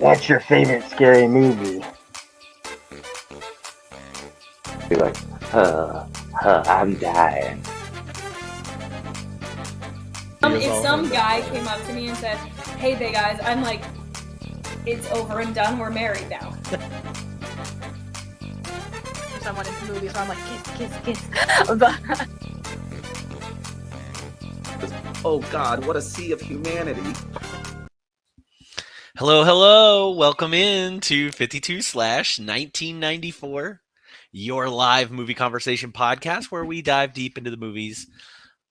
What's your favorite scary movie? Be like, I'm dying. If some guy came up to me and said, "Hey, they guys," I'm like, "It's over and done. We're married now." Someone in the movie, so I'm like, kiss. But Oh God, what a sea of humanity. Hello. Welcome in to 52/1994, your live movie conversation podcast where we dive deep into the movies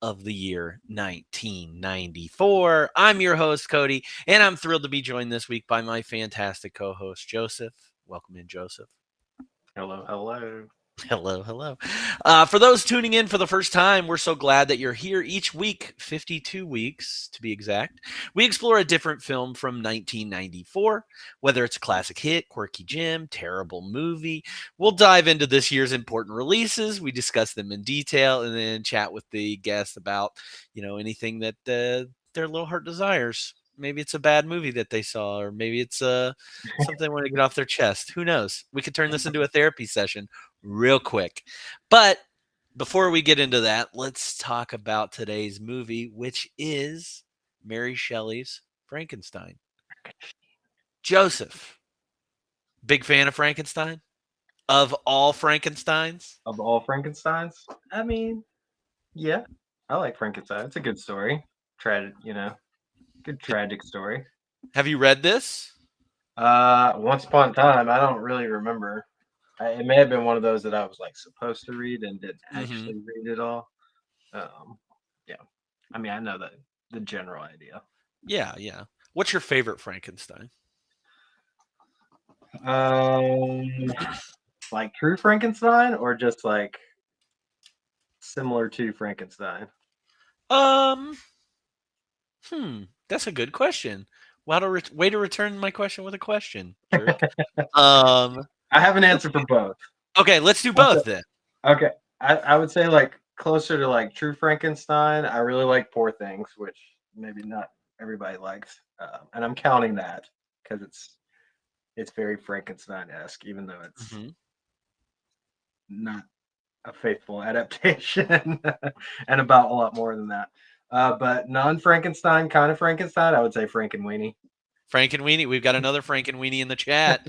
of the year 1994. I'm your host, Cody, and I'm thrilled to be joined this week by my fantastic co-host, Joseph. Welcome in, Joseph. Hello. Hello. For those tuning in for the first time, we're so glad that you're here each week, 52 weeks to be exact. We explore a different film from 1994, whether it's a classic hit, quirky gem, terrible movie. We'll dive into this year's important releases. We discuss them in detail and then chat with the guests about, anything that their little heart desires. Maybe it's a bad movie that they saw, or maybe it's something they want to get off their chest. Who knows? We could turn this into a therapy session real quick. But before we get into that, let's talk about today's movie, which is Mary Shelley's Frankenstein. Joseph, big fan of Frankenstein? Of all Frankensteins? Of all Frankensteins? I mean, yeah. I like Frankenstein. It's a good story. Good tragic story. Have you read this? Once upon a time, I don't really remember. It may have been one of those that I was like supposed to read and didn't actually read it all. Yeah. I mean, I know the general idea. Yeah. What's your favorite Frankenstein? Like true Frankenstein or just like similar to Frankenstein? That's a good question. Way to return my question with a question. Jerk. I have an answer for both. Okay, let's do both then. Okay, I would say like closer to like True Frankenstein. I really like Poor Things, which maybe not everybody likes, and I'm counting that because it's very Frankenstein-esque, even though it's not a faithful adaptation and about a lot more than that. But non-Frankenstein, kind of Frankenstein, I would say Frankenweenie. Frankenweenie. We've got another Frankenweenie in the chat.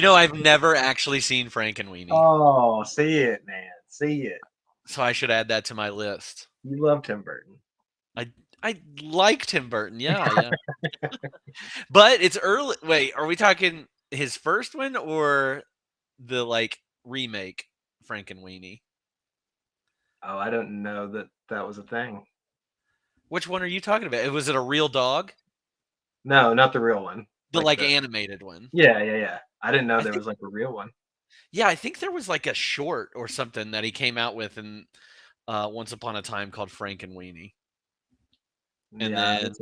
I've never actually seen Frankenweenie. Oh, see it, man. See it. So I should add that to my list. You love Tim Burton. I like Tim Burton, yeah. But it's early. Wait, are we talking his first one or the remake Frankenweenie? Oh, I don't know that was a thing. Which one are you talking about? Was it a real dog? No, not the real one. The animated one. Yeah. I didn't know there was like a real one. Yeah, I think there was like a short or something that he came out with in Once Upon a Time called Frankenweenie. And then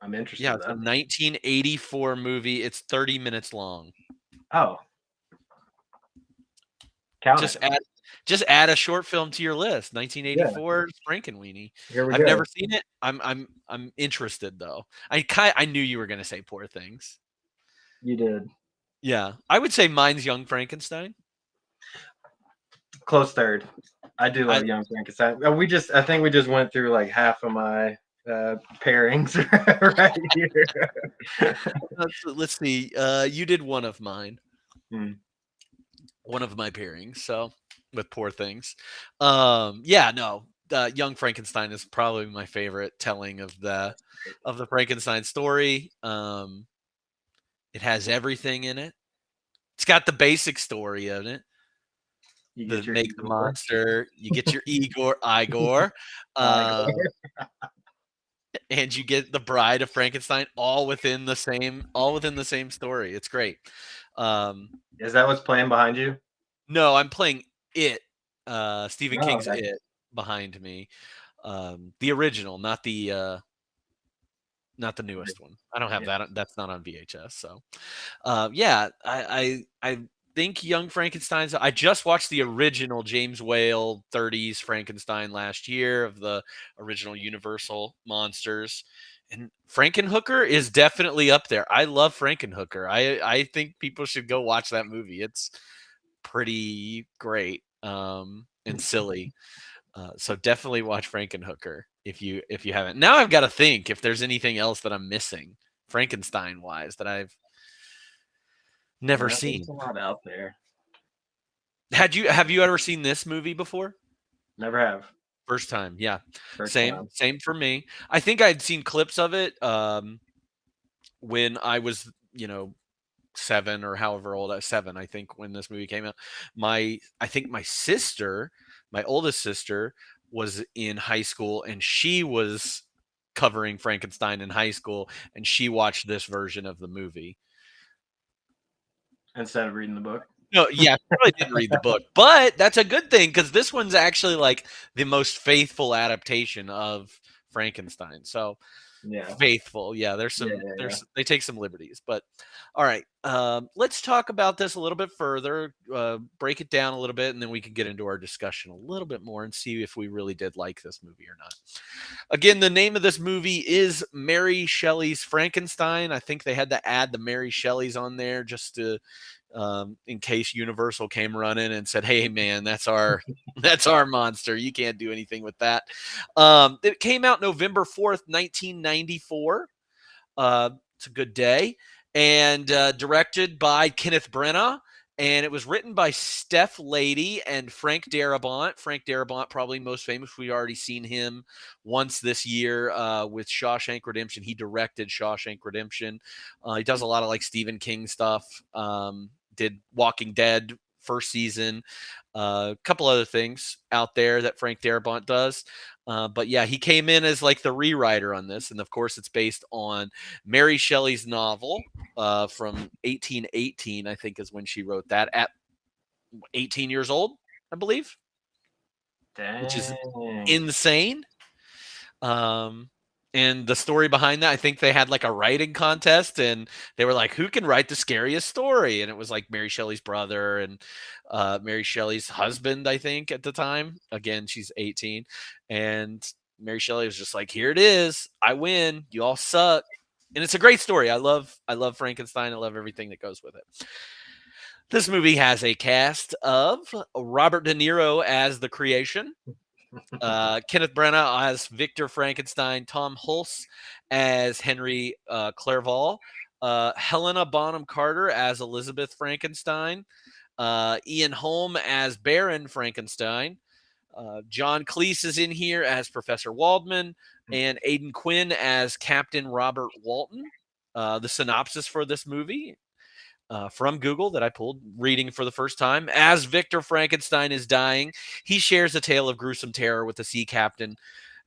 I'm interested. Yeah, it's a 1984 movie. It's 30 minutes long. Oh. Just add a short film to your list. 1984 Frankenweenie. I've never seen it. I'm interested though. I knew you were going to say Poor Things. You did. Yeah, I would say mine's Young Frankenstein. Close third. I do love Young Frankenstein. I think we just went through like half of my pairings right here. Let's see. You did one of mine. One of my pairings. So with Poor Things. Young Frankenstein is probably my favorite telling of the Frankenstein story. It has everything in it. It's got the basic story in it. Make the monster. You get your Igor, and you get the Bride of Frankenstein, all within the same story. It's great. Is that what's playing behind you? No, I'm playing It. Stephen King's It behind me. The original, not the newest one. I don't have that. That's not on VHS. So, I think Young Frankenstein's. I just watched the original James Whale 30s Frankenstein last year of the original Universal monsters, And Frankenhooker is definitely up there. I love Frankenhooker. I think people should go watch that movie. It's pretty great and silly. So definitely watch Frankenhooker if you haven't. Now I've got to think if there's anything else that I'm missing Frankenstein wise that I've never Yeah, seen. there's a lot out there. Have you ever seen this movie before? Never have. First time, yeah. First Same, time. same for me. I think I'd seen clips of it when I was, 7 or however old I was, 7, I think, when this movie came out. I think my sister, my oldest sister, was in high school and she was covering Frankenstein in high school and she watched this version of the movie. Instead of reading the book. No, yeah, I probably didn't read the book, but that's a good thing because this one's actually like the most faithful adaptation of Frankenstein. So Yeah. faithful, yeah. There's some, Yeah. they take some liberties, but all right. Let's talk about this a little bit further, break it down a little bit, and then we can get into our discussion a little bit more and see if we really did like this movie or not. Again, the name of this movie is Mary Shelley's Frankenstein. I think they had to add the Mary Shelleys on there just to in case Universal came running and said, "Hey, man, that's our that's our monster. You can't do anything with that." It came out November 4th, 1994. It's a good day, and directed by Kenneth Branagh. And it was written by Steph Lady and Frank Darabont. Frank Darabont, probably most famous. We've already seen him once this year with Shawshank Redemption. He directed Shawshank Redemption. He does a lot of like Stephen King stuff. Did Walking Dead first season. A couple other things out there that Frank Darabont does. But yeah, he came in as like the rewriter on this. And of course, it's based on Mary Shelley's novel from 1818, I think is when she wrote that at 18 years old, I believe, which is Dang. insane. And the story behind that, I think they had like a writing contest and they were like, who can write the scariest story? And it was like Mary Shelley's brother and Mary Shelley's husband, I think, at the time. Again, she's 18. And Mary Shelley was just like, here it is. I win. You all suck. And it's a great story. I love Frankenstein. I love everything that goes with it. This movie has a cast of Robert De Niro as the creation, Kenneth Branagh as Victor Frankenstein, Tom Hulce as Henry Clerval, Helena Bonham Carter as Elizabeth Frankenstein, Ian Holm as Baron Frankenstein, John Cleese is in here as Professor Waldman, and Aidan Quinn as Captain Robert Walton. The synopsis for this movie from Google that I pulled reading for the first time. As Victor Frankenstein is dying, he shares a tale of gruesome terror with the sea captain.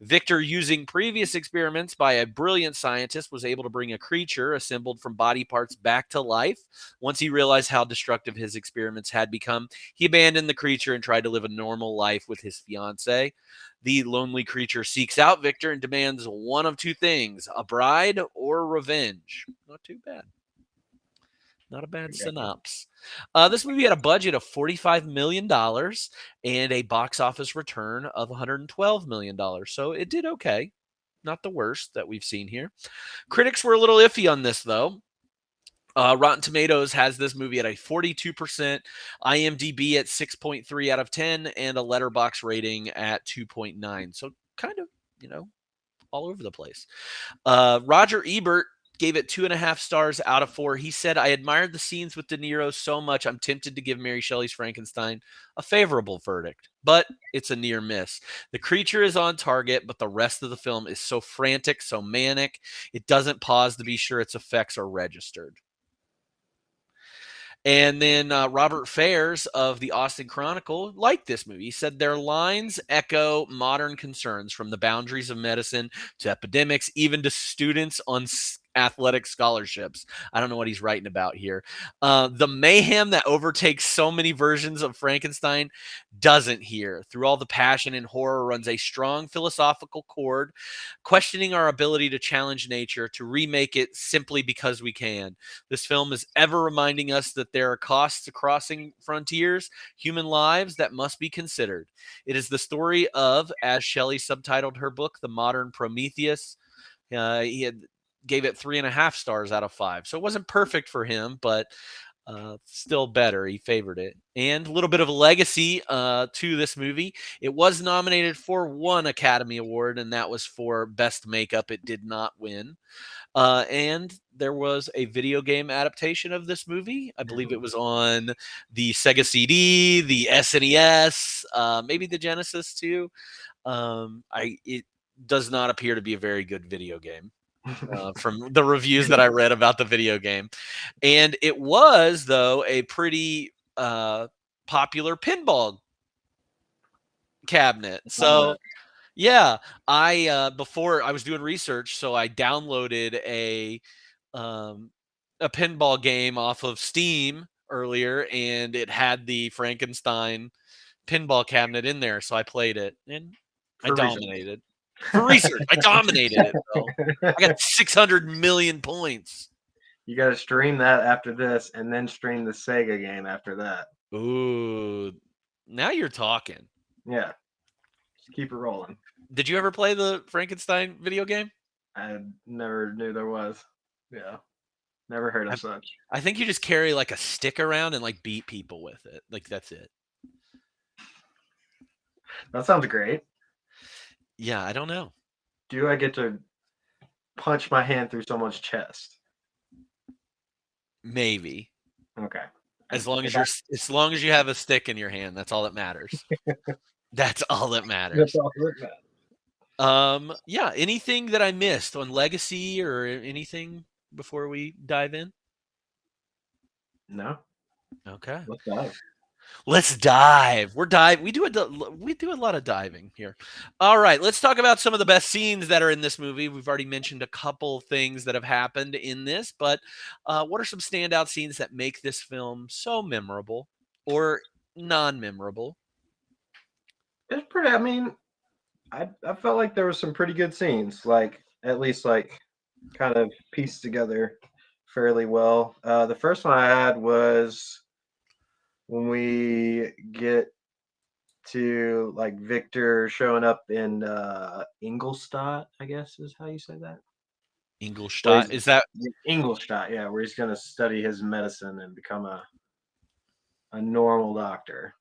Victor, using previous experiments by a brilliant scientist, was able to bring a creature assembled from body parts back to life. Once he realized how destructive his experiments had become, he abandoned the creature and tried to live a normal life with his fiancée. The lonely creature seeks out Victor and demands one of two things: a bride or revenge. Not too bad. Not a bad synopsis. This movie had a budget of $45 million and a box office return of $112 million. So it did okay. Not the worst that we've seen here. Critics were a little iffy on this, though. Rotten Tomatoes has this movie at a 42%, IMDb at 6.3 out of 10, and a Letterboxd rating at 2.9. So kind of, all over the place. Roger Ebert gave it 2.5 stars out of 4. He said, I admired the scenes with De Niro so much, I'm tempted to give Mary Shelley's Frankenstein a favorable verdict, but it's a near miss. The creature is on target, but the rest of the film is so frantic, so manic, it doesn't pause to be sure its effects are registered. And then Robert Fairs of the Austin Chronicle liked this movie. He said their lines echo modern concerns, from the boundaries of medicine to epidemics, even to students on athletic scholarships. I don't know what he's writing about here. The mayhem that overtakes so many versions of Frankenstein doesn't here. Through all the passion and horror runs a strong philosophical chord, questioning our ability to challenge nature, to remake it simply because we can. This film is ever reminding us that there are costs to crossing frontiers, human lives that must be considered. It is the story of, as Shelley subtitled her book, The Modern Prometheus, Gave it 3.5 stars out of 5. So it wasn't perfect for him, but still better. He favored it. And a little bit of a legacy to this movie. It was nominated for 1 Academy Award, and that was for Best Makeup. It did not win. And there was a video game adaptation of this movie. I believe it was on the Sega CD, the SNES, maybe the Genesis too. It does not appear to be a very good video game. From the reviews that I read about the video game. And it was, though, a pretty popular pinball cabinet. So, yeah, before I was doing research, so I downloaded a pinball game off of Steam earlier, and it had the Frankenstein pinball cabinet in there. So I played it, and I dominated. For research, I dominated it, though. I got 600 million points. You got to stream that after this, and then stream the Sega game after that. Ooh, now you're talking. Yeah, just keep it rolling. Did you ever play the Frankenstein video game? I never knew there was. Yeah, never heard of such. I think you just carry like a stick around and like beat people with it. Like that's it. That sounds great. Yeah, I don't know. Do I get to punch my hand through someone's chest? Maybe. Okay. As long as you have a stick in your hand, that's all that matters. That's all that matters. That's all that matters. Yeah, anything that I missed on Legacy or anything before we dive in? No. Okay. Let's dive. Let's dive. We do a lot of diving here. All right, let's talk about some of the best scenes that are in this movie. We've already mentioned a couple things that have happened in this, but what are some standout scenes that make this film so memorable or non-memorable? It's pretty. I mean, I felt like there were some pretty good scenes, like at least like kind of pieced together fairly well. The first one I had was when we get to like Victor showing up in Ingolstadt, I guess is how you say that. Ingolstadt, is that Ingolstadt? Yeah, where he's going to study his medicine and become a normal doctor.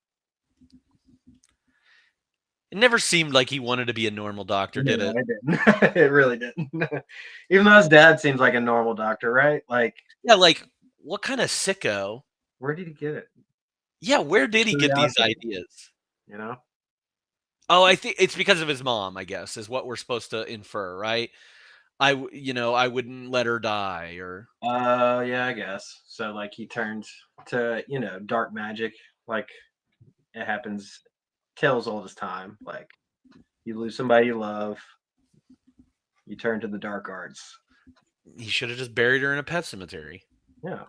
It never seemed like he wanted to be a normal doctor, did it? It didn't. It really didn't. Even though his dad seems like a normal doctor, right? Like, yeah, like what kind of sicko? Where did he get it? Yeah, where did he get these ideas? You know? Oh, I think it's because of his mom, I guess, is what we're supposed to infer, right? I wouldn't let her die, or yeah, I guess. So like he turned to, dark magic, like it happens tales all this time. Like you lose somebody you love, you turn to the dark arts. He should have just buried her in a pet cemetery. Yeah.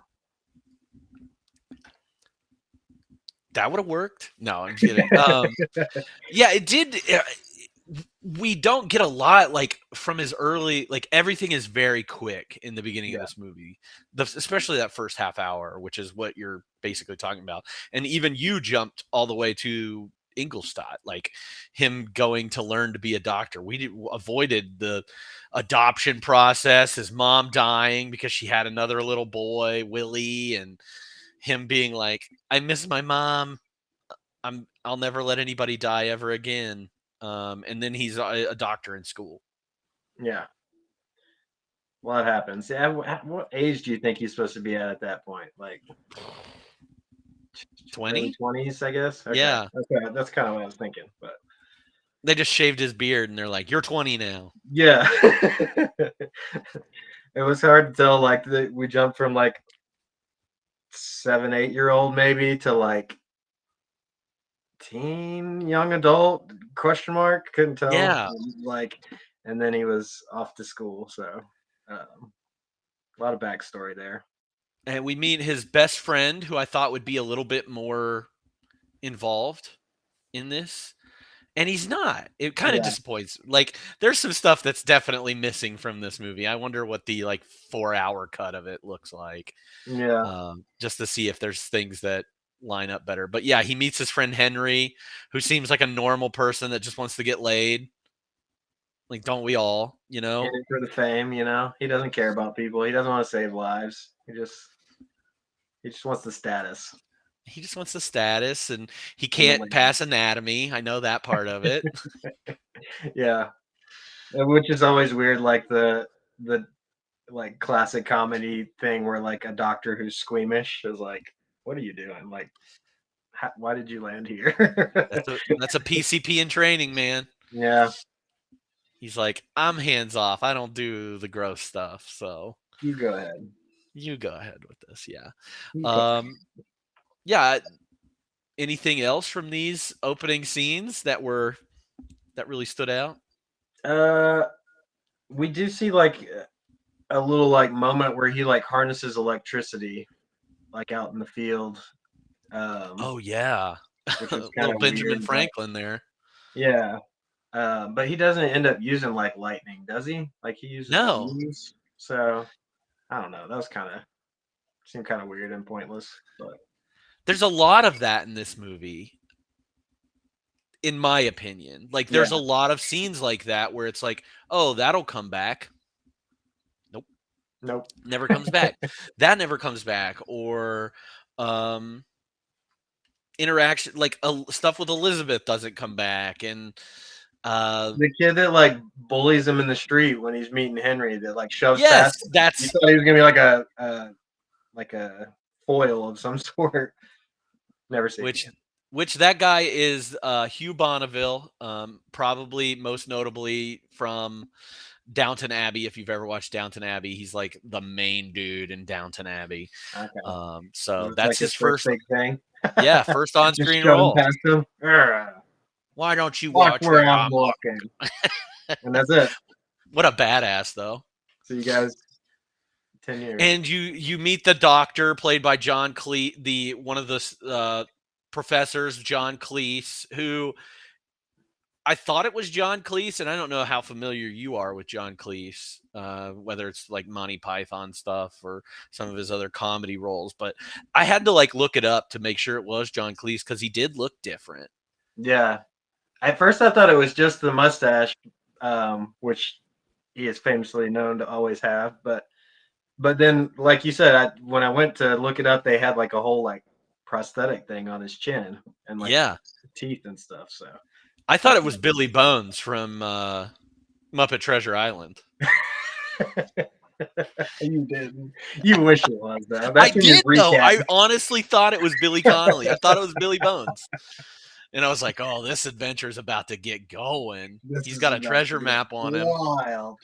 That would have worked. No, I'm kidding. Yeah, it did. We don't get a lot like from his early, like everything is very quick in the beginning of this movie, especially that first half hour, which is what you're basically talking about. And even you jumped all the way to Ingolstadt, like him going to learn to be a doctor. We avoided the adoption process, his mom dying because she had another little boy, Willie, and him being like, I miss my mom. I'll never let anybody die ever again. And then he's a doctor in school. Yeah. Well, it happens. Yeah. What age do you think he's supposed to be at that point? Like 20? 20s, I guess. Okay. Yeah. Okay. That's kind of what I was thinking. But they just shaved his beard and they're like, "You're 20 now." Yeah. It was hard to tell. Like we jumped from like 7, 8-year-old maybe to like teen, young adult ? Couldn't tell. Yeah. Like, and then he was off to school. So a lot of backstory there. And we meet his best friend, who I thought would be a little bit more involved in this. And he's not. It kind of disappoints. Like, there's some stuff that's definitely missing from this movie. I wonder what the 4-hour cut of it looks like. Yeah. Just to see if there's things that line up better. But yeah, he meets his friend Henry, who seems like a normal person that just wants to get laid. Like, don't we all? In it for the fame, he doesn't care about people. He doesn't want to save lives. He just wants the status. He just wants the status, and he And the can't land. pass anatomy. I know that part of it. Yeah, which is always weird. Like the like classic comedy thing where like a doctor who's squeamish is like, "What are you doing? Like, why did you land here?" That's a PCP in training, man. Yeah, He's like, I'm hands off. I don't do the gross stuff. So you go ahead. you go ahead with this. Yeah. You go. Yeah. Anything else from these opening scenes that really stood out? We do see like a little like moment where he like harnesses electricity, like out in the field. Oh yeah. Which is kind Little of Benjamin weird. Franklin there. Yeah, but he doesn't end up using like lightning, does he? Like he uses No. beams. So I don't know. That was seemed kind of weird and pointless. But There's a lot of that in this movie, in my opinion. Like there's a lot of scenes like that where it's like, oh, that'll come back. Nope. Never comes back. That never comes back. Or interaction, like stuff with Elizabeth doesn't come back. And the kid that like bullies him in the street when he's meeting Henry, that like shoves yes, past him. that's You thought he was gonna be like a foil of some sort. Never seen it. which that guy is Hugh Bonneville, probably most notably from Downton Abbey. If you've ever watched Downton Abbey, he's like the main dude in Downton Abbey. Okay. So It's that's like his first big thing. yeah, first on Just screen shoving role. past him. Why don't you Watch watch where where I'm I'm walking. And that's it. What a badass, though. So you guys, 10 years. And you meet the doctor played by John Cleese, one of the professors, John Cleese, who I thought it was John Cleese, and I don't know how familiar you are with John Cleese, whether it's like Monty Python stuff or some of his other comedy roles, but I had to like look it up to make sure it was John Cleese because he did look different. Yeah. At first I thought it was just the mustache, which he is famously known to always have, but then like you said, when I went to look it up, they had like a whole like prosthetic thing on his chin and like teeth and stuff. So I thought it was Billy Bones from Muppet Treasure Island. You didn't. You wish it was though. I did though. I honestly thought it was Billy Connolly. I thought it was Billy Bones. And I was like, oh, this adventure is about to get going. He's got a treasure map on him. Wild.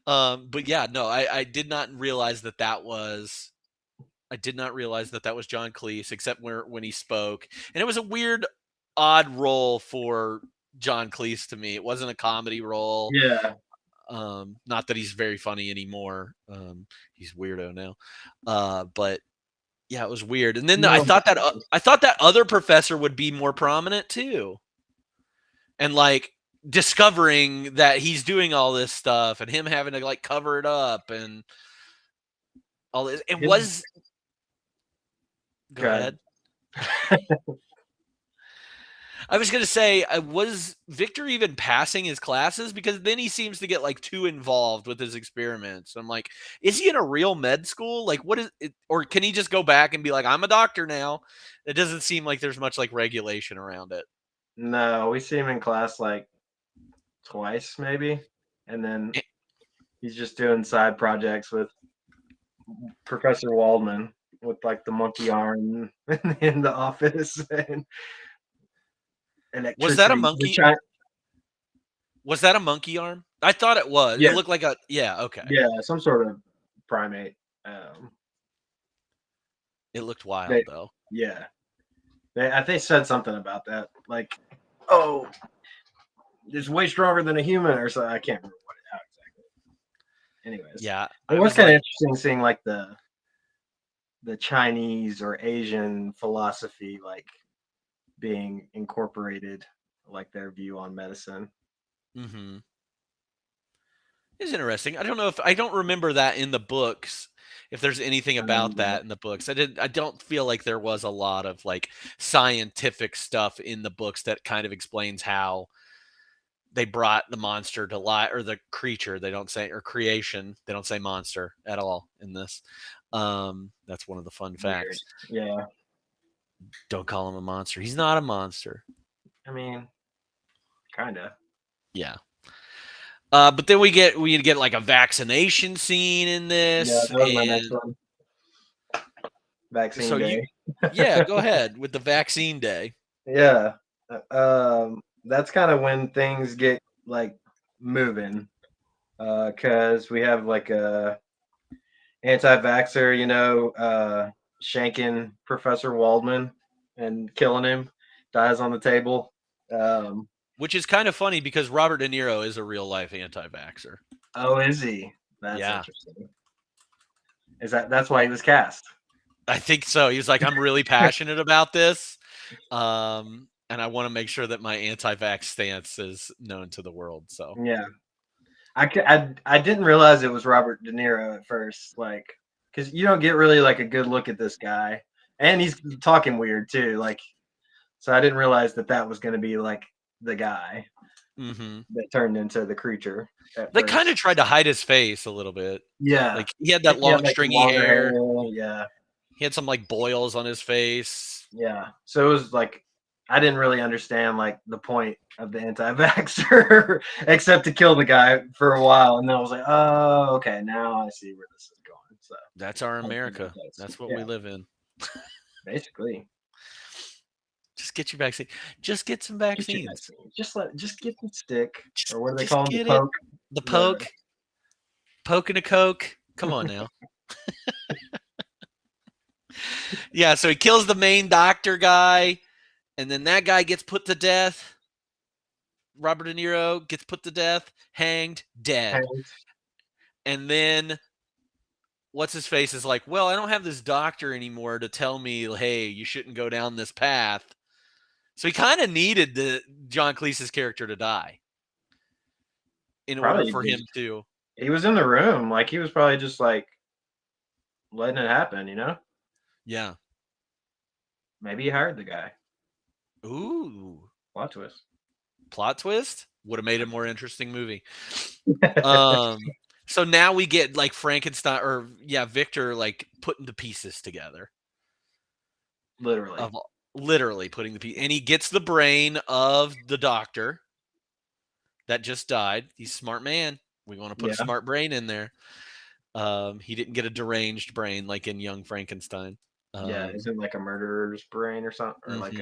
But yeah, no, I did not realize that was John Cleese, except when he spoke. And it was a weird, odd role for John Cleese to me. It wasn't a comedy role. Yeah. Not that he's very funny anymore. He's weirdo now. But yeah, it was weird. And then I thought that other professor would be more prominent too. And like discovering that he's doing all this stuff and him having to like cover it up and all this. It was Go ahead. I was going to say, was Victor even passing his classes? Because then he seems to get like too involved with his experiments. I'm like, is he in a real med school? Like, what is it? Or can he just go back and be like, I'm a doctor now? It doesn't seem like there's much like regulation around it. No, we see him in class like twice maybe. And then he's just doing side projects with Professor Waldman with like the monkey arm in the office and was that a monkey? Was that a monkey arm? I thought it was. Yeah. It looked like okay. Yeah, some sort of primate. It looked wild though. Yeah. They said something about that. Like, oh, it's way stronger than a human or something. I can't remember how exactly. Anyways. Yeah. It was kind of interesting seeing like the Chinese or Asian philosophy like being incorporated, like their view on medicine. Mm-hmm. It's interesting. I don't remember that in the books. If there's anything about that in the books, I don't feel like there was a lot of like scientific stuff in the books that kind of explains how they brought the monster to life, or the creature. They don't say, or creation. They don't say monster at all in this. That's one of the fun Weird. facts. Yeah. Don't call him a monster. He's not a monster. I mean, kind of. Yeah. But then we get like a vaccination scene in Yeah, this, that was my next and one. Vaccine so day. yeah, go ahead with the vaccine day. Yeah. That's kind of when things get like moving. Cause we have like a anti-vaxxer, shanking Professor Waldman and killing him, dies on the table. Which is kind of funny because Robert De Niro is a real life anti-vaxxer. Oh, is he? That's Yeah. interesting. That's why he was cast? I think so. He was like, I'm really passionate about this. And I want to make sure that my anti-vax stance is known to the world. So Yeah. I didn't realize it was Robert De Niro at first, like, because you don't get really like a good look at this guy, and he's talking weird too, like, so I didn't realize that was going to be like the guy that turned into the creature. They kind of tried to hide his face a little bit. Yeah, like he had that long, like, stringy hair. Yeah, he had some like boils on his face. Yeah, so it was like I didn't really understand like the point of the anti-vaxxer except to kill the guy for a while, and then I was like, oh, okay, now I see where this is going. So that's our America. That's what we live in. Basically, just get your vaccine. Just get some vaccines. Just get the stick, or what do they just call them? The poke. The poke. Poke and a Coke. Come on now. Yeah, so he kills the main doctor guy, and then that guy gets put to death. Robert De Niro gets put to death, hanged, dead. And then what's his face is like, well, I don't have this doctor anymore to tell me, hey, you shouldn't go down this path. So he kind of needed the John Cleese's character to die in order for him to. He was in the room, like he was probably just like letting it happen, Yeah. Maybe he hired the guy. Ooh. Plot twist. Plot twist? Would have made a more interesting movie. So now we get like Frankenstein, or Victor like putting the pieces together. Literally putting the piece, and he gets the brain of the doctor that just died. He's a smart man. We want to put a smart brain in there. He didn't get a deranged brain like in Young Frankenstein. Is it like a murderer's brain or something, or like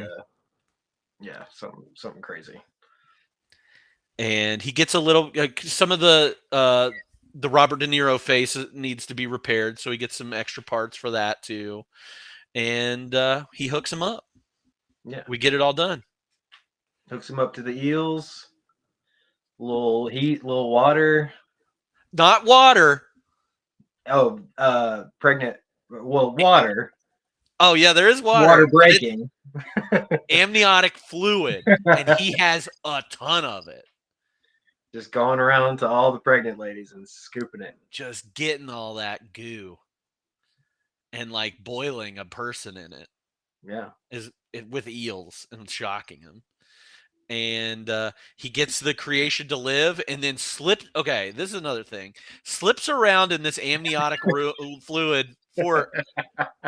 something crazy? And he gets a little some of the Robert De Niro face needs to be repaired, so he gets some extra parts for that too. And he hooks him up. Yeah, we get it all done. Hooks him up to the eels. Little heat, little water. Not water. Oh, pregnant. Well, water. Oh yeah, there is water. Water breaking. Amniotic fluid, and he has a ton of it. Just going around to all the pregnant ladies and scooping it. Just getting all that goo. And like boiling a person in it. Yeah. With eels and shocking him. And he gets the creation to live and then slips. Okay, this is another thing. Slips around in this amniotic fluid for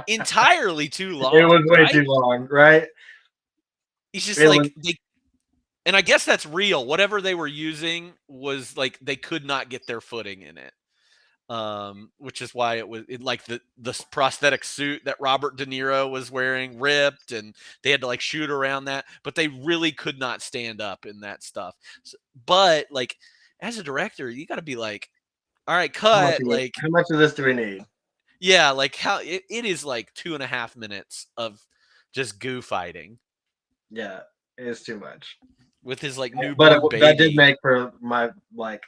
entirely too long. It was way too long, right? He's just and I guess that's real. Whatever they were using was like they could not get their footing in it. Which is why it was like the prosthetic suit that Robert De Niro was wearing ripped, and they had to like shoot around that, but they really could not stand up in that stuff. So, but like as a director, you got to be like, all right, cut. How much of this do we need? Yeah, like how it is like 2.5 minutes of just goo fighting. Yeah, it is too much. With his like newborn baby. That did make for my like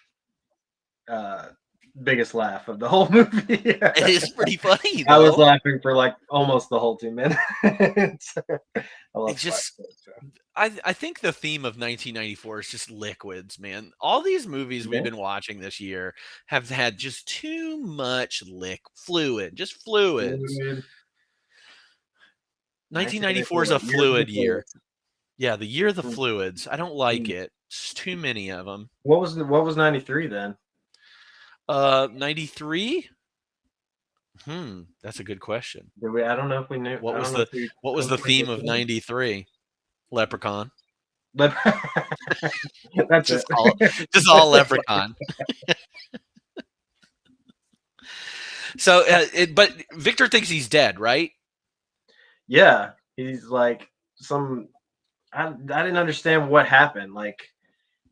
biggest laugh of the whole movie. It is pretty funny though. I was laughing for like almost the whole 2 minutes. I love I think the theme of 1994 is just liquids, man. All these movies we've been watching this year have had just too much fluid, just fluids. 1994 is a fluid year. Yeah, the year of the Mm. fluids. I don't like Mm. it. It's too many of them. What was 93 then? 93? That's a good question. I don't know if we knew. What I was don't know the if we what was the theme of 93? Leprechaun. But that's it. Just all Leprechaun. So, but Victor thinks he's dead, right? Yeah, he's like some. I didn't understand what happened. Like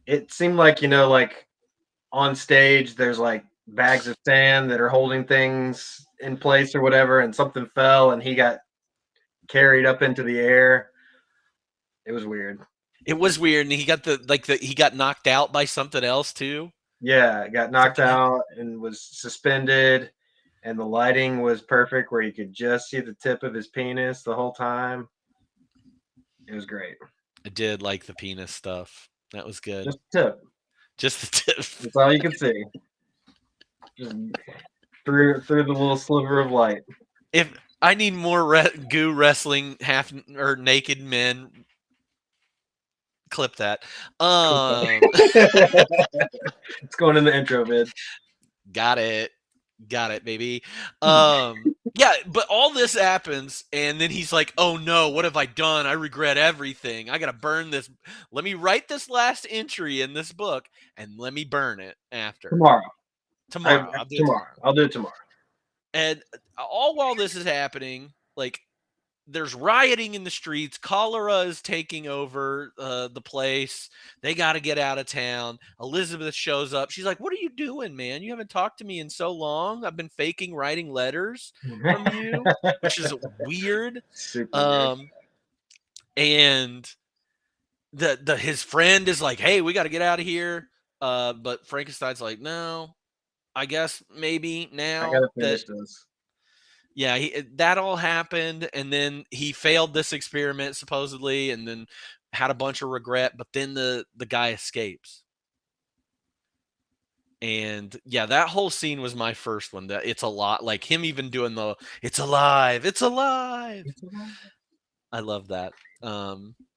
it seemed like like on stage there's like bags of sand that are holding things in place or whatever, and something fell and he got carried up into the air. It was weird. It was weird, and he got he got knocked out by something else too. Yeah, got knocked Something happened. out and was suspended, and the lighting was perfect where you could just see the tip of his penis the whole time. It was great. I did like the penis stuff. That was good. Just the tip. Just the tip. That's all you could see. Just through the little sliver of light. If I need more goo wrestling half or naked men, clip that. It's going in the intro vid. Got it, baby. Yeah, but all this happens, and then he's like, "Oh no, what have I done? I regret everything. I gotta burn this. Let me write this last entry in this book, and let me burn it after Tomorrow. I'll do it tomorrow." I'll do it tomorrow. And all while this is happening, like there's rioting in the streets. Cholera is taking over the place. They got to get out of town. Elizabeth shows up. She's like, "What are you doing, man? You haven't talked to me in so long. I've been faking writing letters from you," which is weird. Super weird. And his friend is like, "Hey, we got to get out of here." But Frankenstein's like, "No, I guess maybe I now gotta that." finish this. Yeah, that all happened, and then he failed this experiment supposedly, and then had a bunch of regret. But then the guy escapes, and yeah, that whole scene was my first one. That it's a lot like him even doing the "It's alive, it's alive." I love that.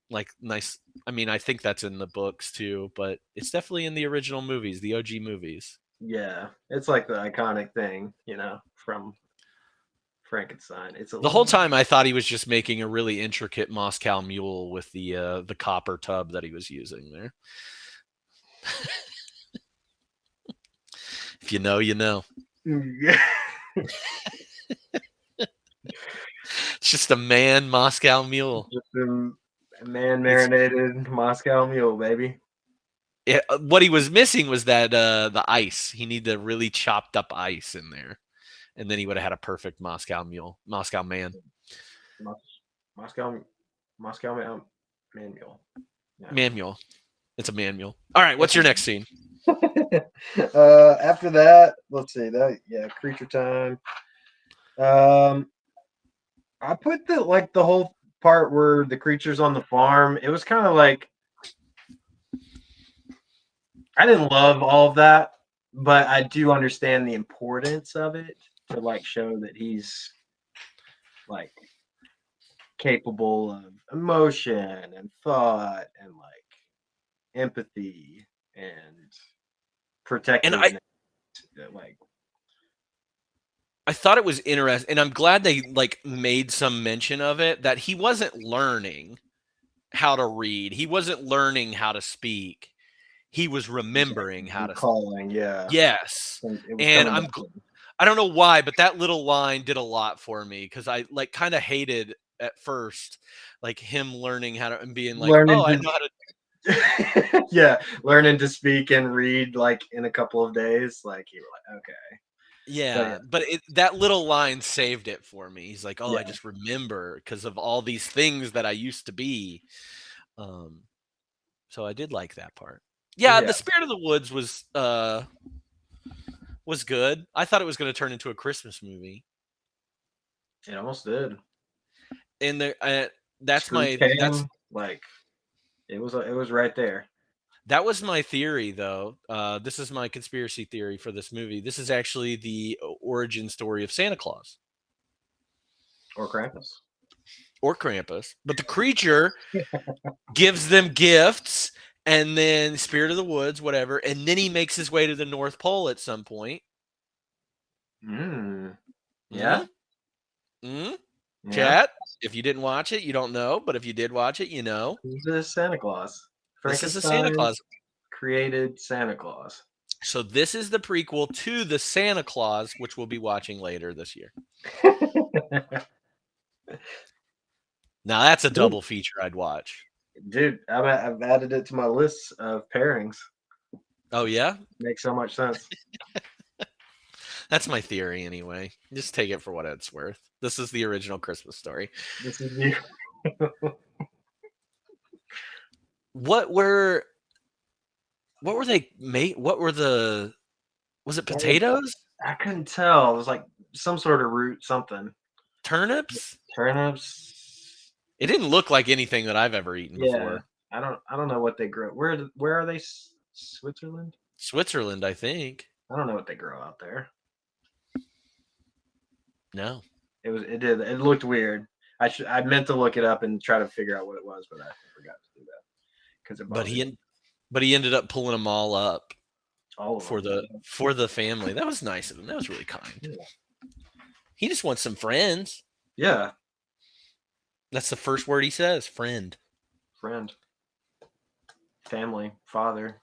Like nice. I mean, I think that's in the books too, but it's definitely in the original movies, the OG movies. Yeah, it's like the iconic thing, from Frankenstein. It's The whole alive. time I thought he was just making a really intricate Moscow mule with the copper tub that he was using there. If you know, you know. Yeah. It's just a man Moscow mule. Just a man marinated Moscow mule, baby. What he was missing was that the ice. He needed the really chopped up ice in there, and then he would have had a perfect Moscow mule, Moscow man. Moscow man mule. Yeah. Man mule. It's a man mule. All right, what's your next scene? After that, let's see. Creature time. I put the whole part where the creature's on the farm. It was kind of like I didn't love all of that, but I do understand the importance of it to show that he's like capable of emotion and thought and empathy and protectiveness. I thought it was interesting, and I'm glad they made some mention of it, that he wasn't learning how to read. He wasn't learning how to speak. He was remembering how to calling. Yeah. Yes. And I don't know why, but that little line did a lot for me because I kind of hated at first him learning how to and being like, learning I know how to. Yeah, learning to speak and read in a couple of days. You were like, okay. Yeah, but that little line saved it for me. He's like, Yeah. I just remember because of all these things that I used to be. So I did like that part. Yeah, The Spirit of the Woods was good. I thought it was going to turn into a Christmas movie. It almost did. And that's Scrooge it was right there. That was my theory, though. This is my conspiracy theory for this movie. This is actually the origin story of Santa Claus. Or Krampus. or Krampus, but the creature gives them gifts, and then Spirit of the Woods, whatever, and then he makes his way to the North Pole at some point. Yeah. Mm-hmm. Yeah. Chat, if you didn't watch it, you don't know, but if you did watch it, you know. This is Santa Claus. This is a Santa Claus. Created Santa Claus. So this is the prequel to the Santa Claus, which we'll be watching later this year. Now that's a double feature I'd watch. Dude, I've added it to my list of pairings. Oh yeah? Makes so much sense. That's my theory anyway. Just take it for what it's worth. This is the original Christmas Story. This is you. What were they made? Was it potatoes? I couldn't tell. It was like some sort of root, something. Turnips? Turnips. It didn't look like anything that I've ever eaten before. I don't know what they grow. Where are they? Switzerland? Switzerland, I think. I don't know what they grow out there. No. It looked weird. I meant to look it up and try to figure out what it was, but I forgot to do that. But he ended up pulling them all up all of for them. the family. That was nice of him. That was really kind. Yeah. He just wants some friends. Yeah. That's the first word he says, friend. Friend. Family. Father.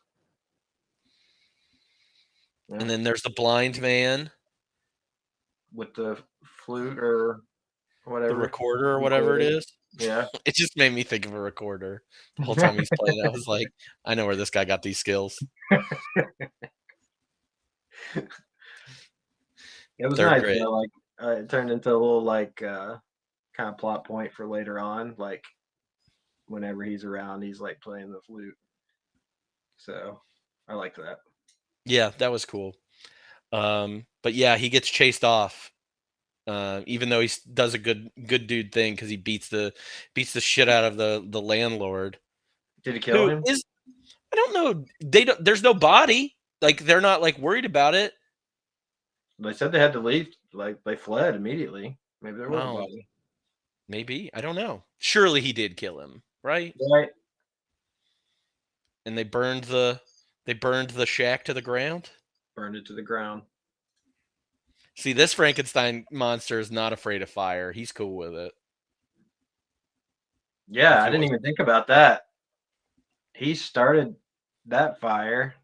Yeah. And then there's the blind man. With the flute or whatever. The recorder or whatever it is. Yeah. It just made me think of a recorder. The whole time he's playing it, I was like, I know where this guy got these skills. It was They're nice. great. You know, like it turned into a little like kind of plot point for later on. Like whenever he's around, he's like playing the flute. So I like that. Yeah, that was cool. But yeah, he gets chased off. Even though he does a good dude thing because he beats the shit out of the landlord. Did he kill him? I don't know. There's no body. Like they're not like worried about it. They said they had to leave. Like they fled immediately. Maybe there was a body. Maybe, I don't know. Surely he did kill him, right? Right. And they burned the shack to the ground. Burned it to the ground. See, this Frankenstein monster is not afraid of fire. He's cool with it. Yeah, I didn't even think about that. He started that fire.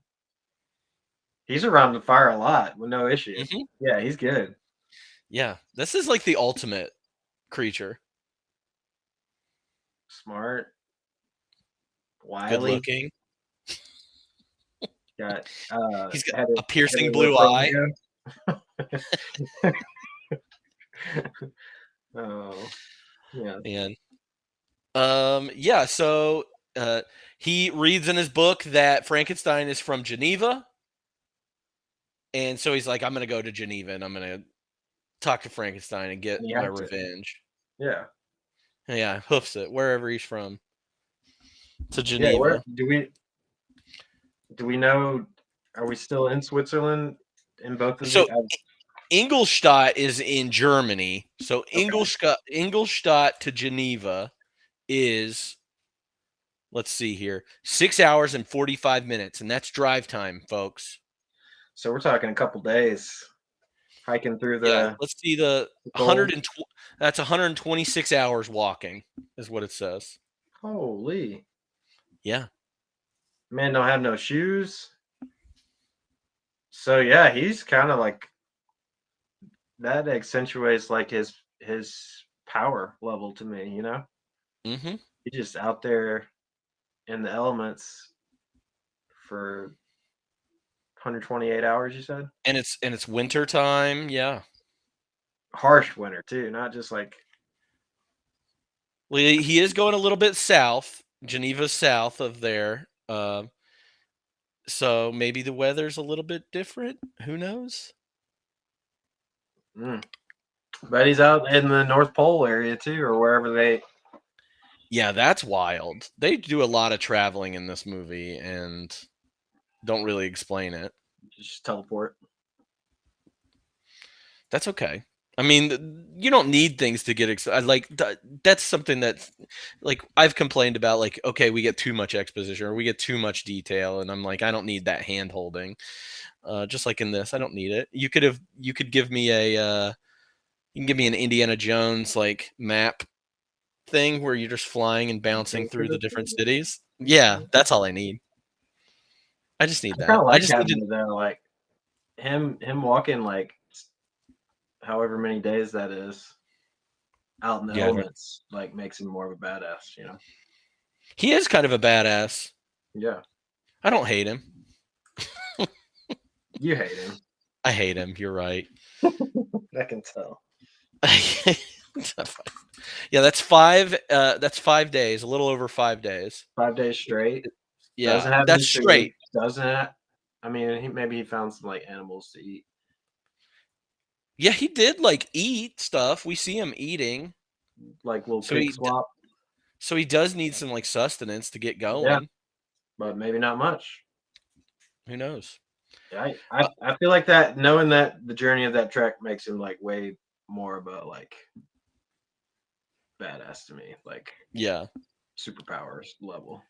He's around the fire a lot with no issues. Mm-hmm. Yeah, he's good. Yeah, this is like the ultimate creature. Smart. Wily. Good looking. He's got a piercing blue eye. Oh, yeah. And yeah, so he reads in his book that Frankenstein is from Geneva. And so he's like, I'm going to go to Geneva and I'm going to talk to Frankenstein and get my revenge. Yeah. Yeah, hoofs it wherever he's from. To Geneva. Yeah, where, do we know, are we still in Switzerland in both of so Ingolstadt is in Germany. So okay. Ingolstadt to Geneva is, let's see here, 6 hours and 45 minutes. And that's drive time, folks. So we're talking a couple days hiking through the. Yeah, let's see the 120. That's 126 hours walking, is what it says. Holy. Yeah. Man don't have no shoes. So yeah, he's kind of like that accentuates like his power level to me, you know? Mm-hmm. He's just out there in the elements for 128 hours, you said? And it's winter time, yeah. Harsh winter too, not just like. Well, he is going a little bit south. Geneva's south of there. So maybe the weather's a little bit different. Who knows? But he's out in the North Pole area too, or wherever they. Yeah, that's wild. They do a lot of traveling in this movie and don't really explain it. Just teleport. That's okay. I mean, you don't need things to get excited. Like that's something that, like, I've complained about. Like, okay, we get too much exposition or we get too much detail, and I'm like, I don't need that hand holding. Just like in this, I don't need it. You could give me you can give me an Indiana Jones like map thing where you're just flying and bouncing through the different cities. Yeah, that's all I need. I just need I kind that. of I like just need having to. it though, like him walking like however many days that is out in the Yeah, elements, like makes him more of a badass. You know? he is kind of a badass. Yeah, I don't hate him. you hate him. I hate him. You're right. I can tell. Yeah, that's 5. That's 5 days. A little over 5 days. 5 days straight. Yeah, Doesn't have that's any food. straight. Doesn't have, I mean, maybe he found some like animals to eat. Yeah, he did like eat stuff. We see him eating. Like little So pig swap. so he does need some like sustenance to get Yeah, going. but maybe not much. Who knows? Yeah, Uh, I feel like that knowing that the journey of that trek makes him like way more about like badass to me, like yeah. superpowers level.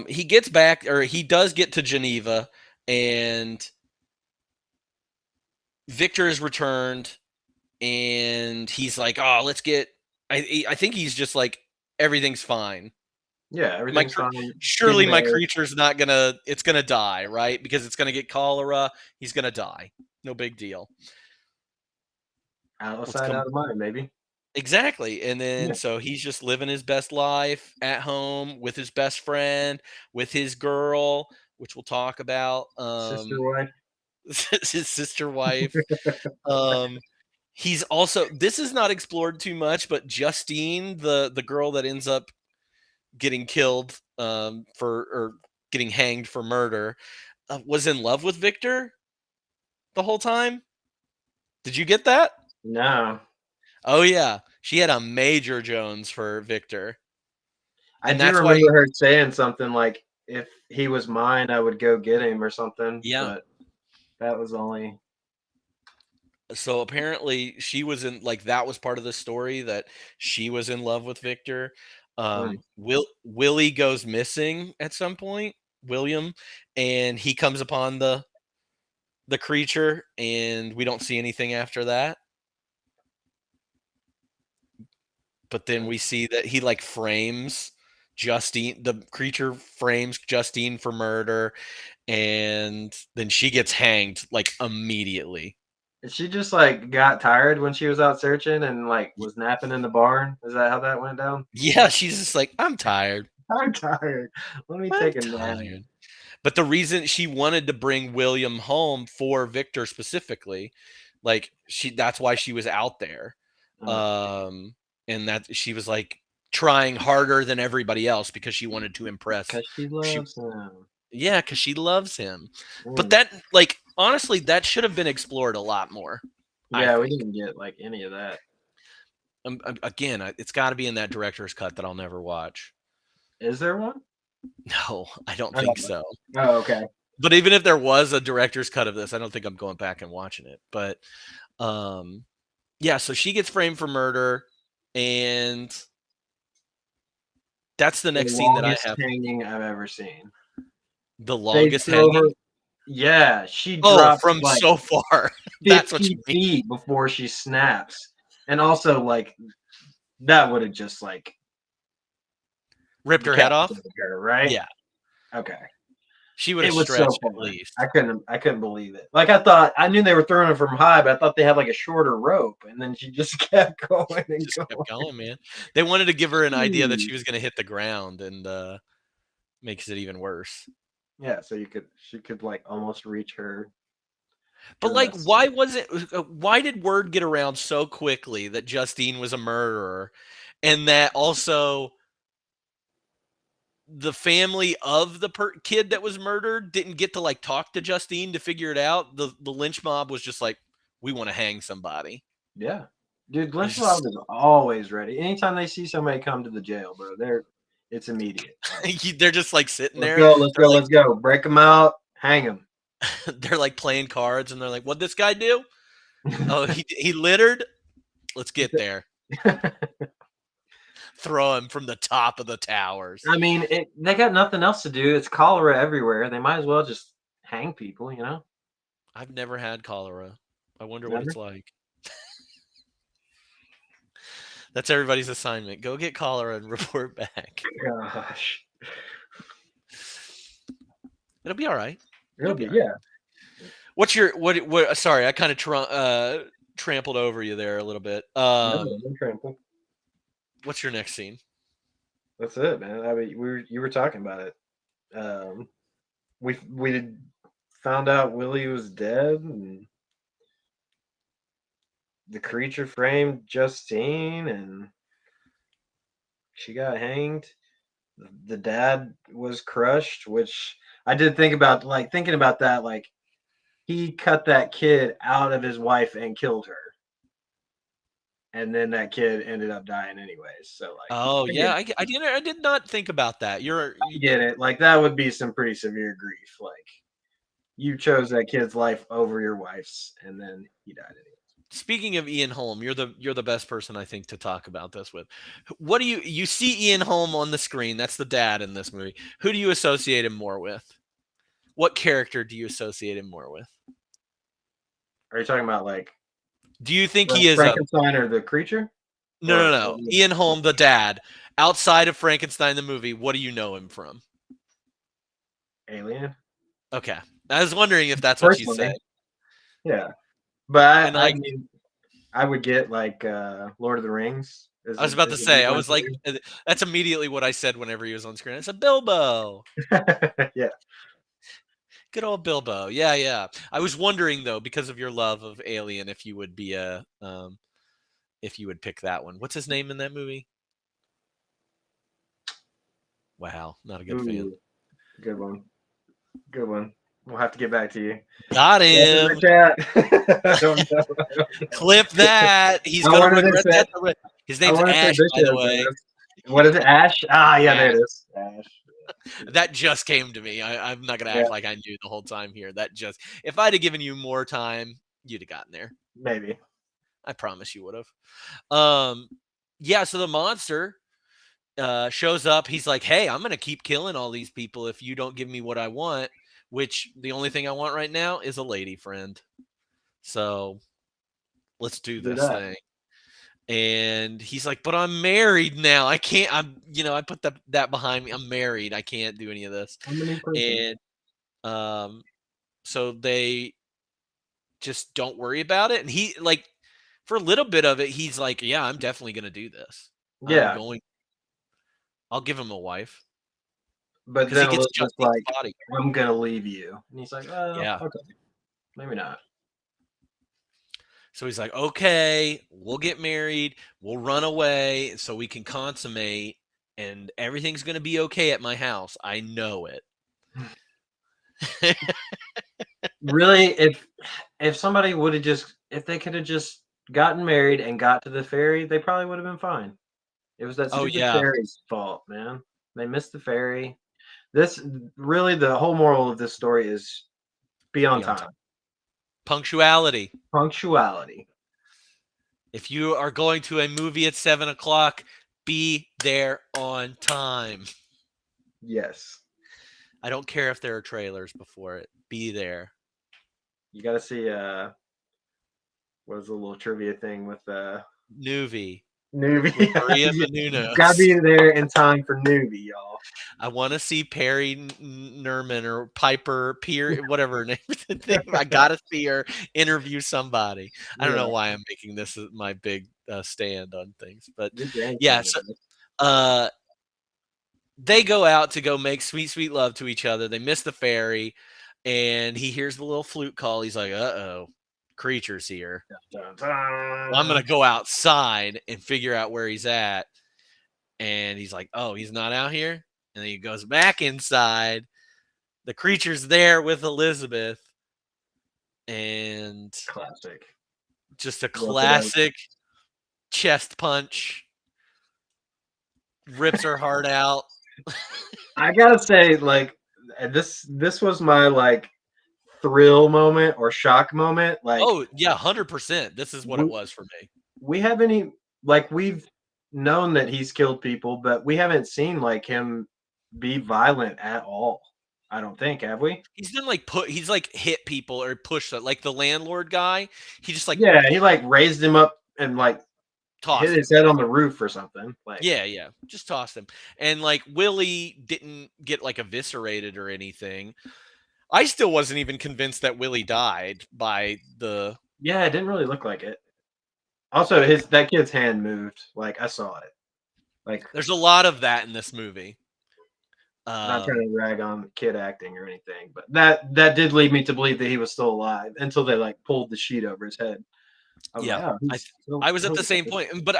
He gets back, or he does get to Geneva, and Victor is returned, and he's like, "Oh, let's get." I think he's just like, everything's fine. Yeah, My everything's fine. surely Getting my married, creature's not gonna. It's gonna die, right? Because it's gonna get cholera. He's gonna die. No big deal. out of Let's sight, come out of mind, maybe. exactly. And then Yeah, so he's just living his best life at home with his best friend, with his girl, which we'll talk about. sister wife. His sister wife. Um, he's also, this is not explored too much, but Justine, the girl that ends up getting killed for or getting hanged for murder, was in love with Victor the whole time. Did you get that? No, Oh yeah, she had a major Jones for Victor, I and do that's why. remember her saying something like, "If he was mine, I would go get him" or something. Yeah. But that was only. So apparently she was in, like, that was part of the story, that she was in love with Victor. Mm. Willie goes missing at some point, William, and he comes upon the creature, and we don't see anything after that. But then we see that he like frames Justine, the creature frames Justine for murder, and then she gets hanged like immediately. And she just like got tired when she was out searching and like was napping in the barn. Is that how that went down? Yeah, she's just like, I'm tired. I'm tired. Let me I'm take a nap. tired. But the reason she wanted to bring William home for Victor specifically, like, that's why she was out there. Um and that she was like trying harder than everybody else because she wanted to impress. Because she She loves him. Yeah, because she loves him. But Mm. that, like, honestly, that should have been explored a lot more. Yeah, I we think. didn't get like any of that. Again, it's got to be in that director's cut that I'll never watch. Is there one? No, I don't Oh, think so. oh, okay. But even if there was a director's cut of this, I don't think I'm going back and watching it. But yeah, so she gets framed for murder, and that's the The next scene that I longest have. hanging I've ever seen. The They longest throw her. hanging. Yeah, she Oh, drops from like so far. That's what 50 you mean. feet before she snaps. And also, like, that would have just like Ripped her head off. decapitated her, right? Yeah, Okay. she would It have was so stretched far. at least. I couldn't believe it. Like I knew they were throwing it from high, but I thought they had like a shorter rope, and then she just kept going and Just going. kept going, man. They wanted to give her an idea that Jeez. she was going to hit the ground, and makes it even worse. Yeah, so she could like almost reach her. But like, dress. why did word get around so quickly that Justine was a murderer, and that also the family of the kid that was murdered didn't get to like talk to Justine to figure it out? The lynch mob was just like, we want to hang somebody. Yeah. Dude, It's lynch just- mob is always ready. Anytime they see somebody come to the jail, bro, it's immediate. They're just like sitting Let's there. go, let's They're go, like, let's go. Break them out, hang them. they're like playing cards, and they're like, "What'd this guy do?" Oh, he littered. Let's get there. Throw him from the top of the towers. I mean, they got nothing else to do. It's cholera everywhere. They might as well just hang people, you know? I've never had cholera. I wonder what Never? it's like. That's everybody's assignment. Go get cholera and report back. Gosh. It'll be all right. It'll be be, all right. yeah. What's your what? Sorry, I kind of trampled over you there a little bit. No, no trample. What's your next scene? That's it, man. I mean, you were talking about it. We found out Willie was dead, and the creature framed Justine, and she got hanged. The dad was crushed, which I did think about, like thinking about that, like he cut that kid out of his wife and killed her. And then that kid ended up dying anyways. So like, Oh I yeah, get, I did not think about that. I get it. Like that would be some pretty severe grief. Like you chose that kid's life over your wife's, and then he died anyway. Speaking of Ian Holm, you're the best person I think to talk about this with. What do you see Ian Holm on the screen? That's the dad in this movie. Who do you associate him more with? What character do you associate him more with? Are you talking about like Do you think he is Frankenstein or the creature? No. Ian Holm, the dad. Outside of Frankenstein the movie, what do you know him from? Alien. Okay. I was wondering if that's what you Personally, said. yeah. But And, like- I mean, I would get like Lord of the Rings. I was about to say, I was like, that's immediately what I said whenever he was on screen. I said, Bilbo. yeah. Good old Bilbo. Yeah. I was wondering though, because of your love of Alien, if you would be if you would pick that one. What's his name in that movie? Wow, not a good fan. Ooh, good one. Good one. We'll have to get back to you. Got him. I don't know. Clip that. He's I gonna wanted to regret say- that. His name's I wanted to say Ash, by the Bishop, way. What is it? Ash? Ah, yeah, there it is. Ash. That just came to me. I'm not gonna act like I knew the whole time here. If I'd have given you more time, you'd have gotten there. Maybe. I promise you would have. Yeah, so the monster shows up. He's like, hey, I'm gonna keep killing all these people if you don't give me what I want, which the only thing I want right now is a lady friend. So let's do this thing. And he's like, but I'm married now. I can't, I put that behind me. I'm married. I can't do any of this. And so they just don't worry about it. And he, like, for a little bit of it, he's like, yeah, I'm definitely going to do this. Yeah. I'll give him a wife. But then he gets just like, I'm going to leave you. And he's like, yeah, okay. Maybe not. So he's like, okay, we'll get married. We'll run away so we can consummate and everything's going to be okay at my house. I know it. Really, if somebody would have if they could have just gotten married and got to the ferry, they probably would have been fine. It was that stupid ferry's fault, man. They missed the ferry. Really, the whole moral of this story is be on time. Punctuality. If you are going to a movie at 7:00, be there on time. Yes. I don't care if there are trailers before it. Be there. You got to see what was the little trivia thing with Newbie. Maria Menounos. Gotta be there in time for Newbie, y'all. I want to see Perry Nerman or Piper Peer, whatever her name is. I gotta see her interview somebody. I don't know why I'm making this my big stand on things, but yeah. So, they go out to go make sweet, sweet love to each other. They miss the ferry, and he hears the little flute call. He's like, "Uh-oh, creature's here." Dun, dun, dun. I'm gonna go outside and figure out where he's at. And he's like, "Oh, he's not out here." And then he goes back inside. The creature's there with Elizabeth. And classic. Just a classic chest punch. Rips her heart out. I gotta say, like, this was my like thrill moment or shock moment. Like, Oh yeah, 100%. This is what it was for me. we haven't like we've known that he's killed people, but we haven't seen like him be violent at all. I don't think, have we? He's been like he's like hit people or pushed like the landlord guy. He just like Yeah, he like raised him up and like tossed hit his him. head on the roof or something. Like, Yeah, just tossed him. And like Willie didn't get like eviscerated or anything. I still wasn't even convinced that Willie died by the. yeah, it didn't really look like it. Also, that kid's hand moved. Like, I saw it. Like, There's a lot of that in this movie. not trying to rag on kid acting or anything, but that did lead me to believe that he was still alive until they like pulled the sheet over his head. Yeah, I was at the same point, but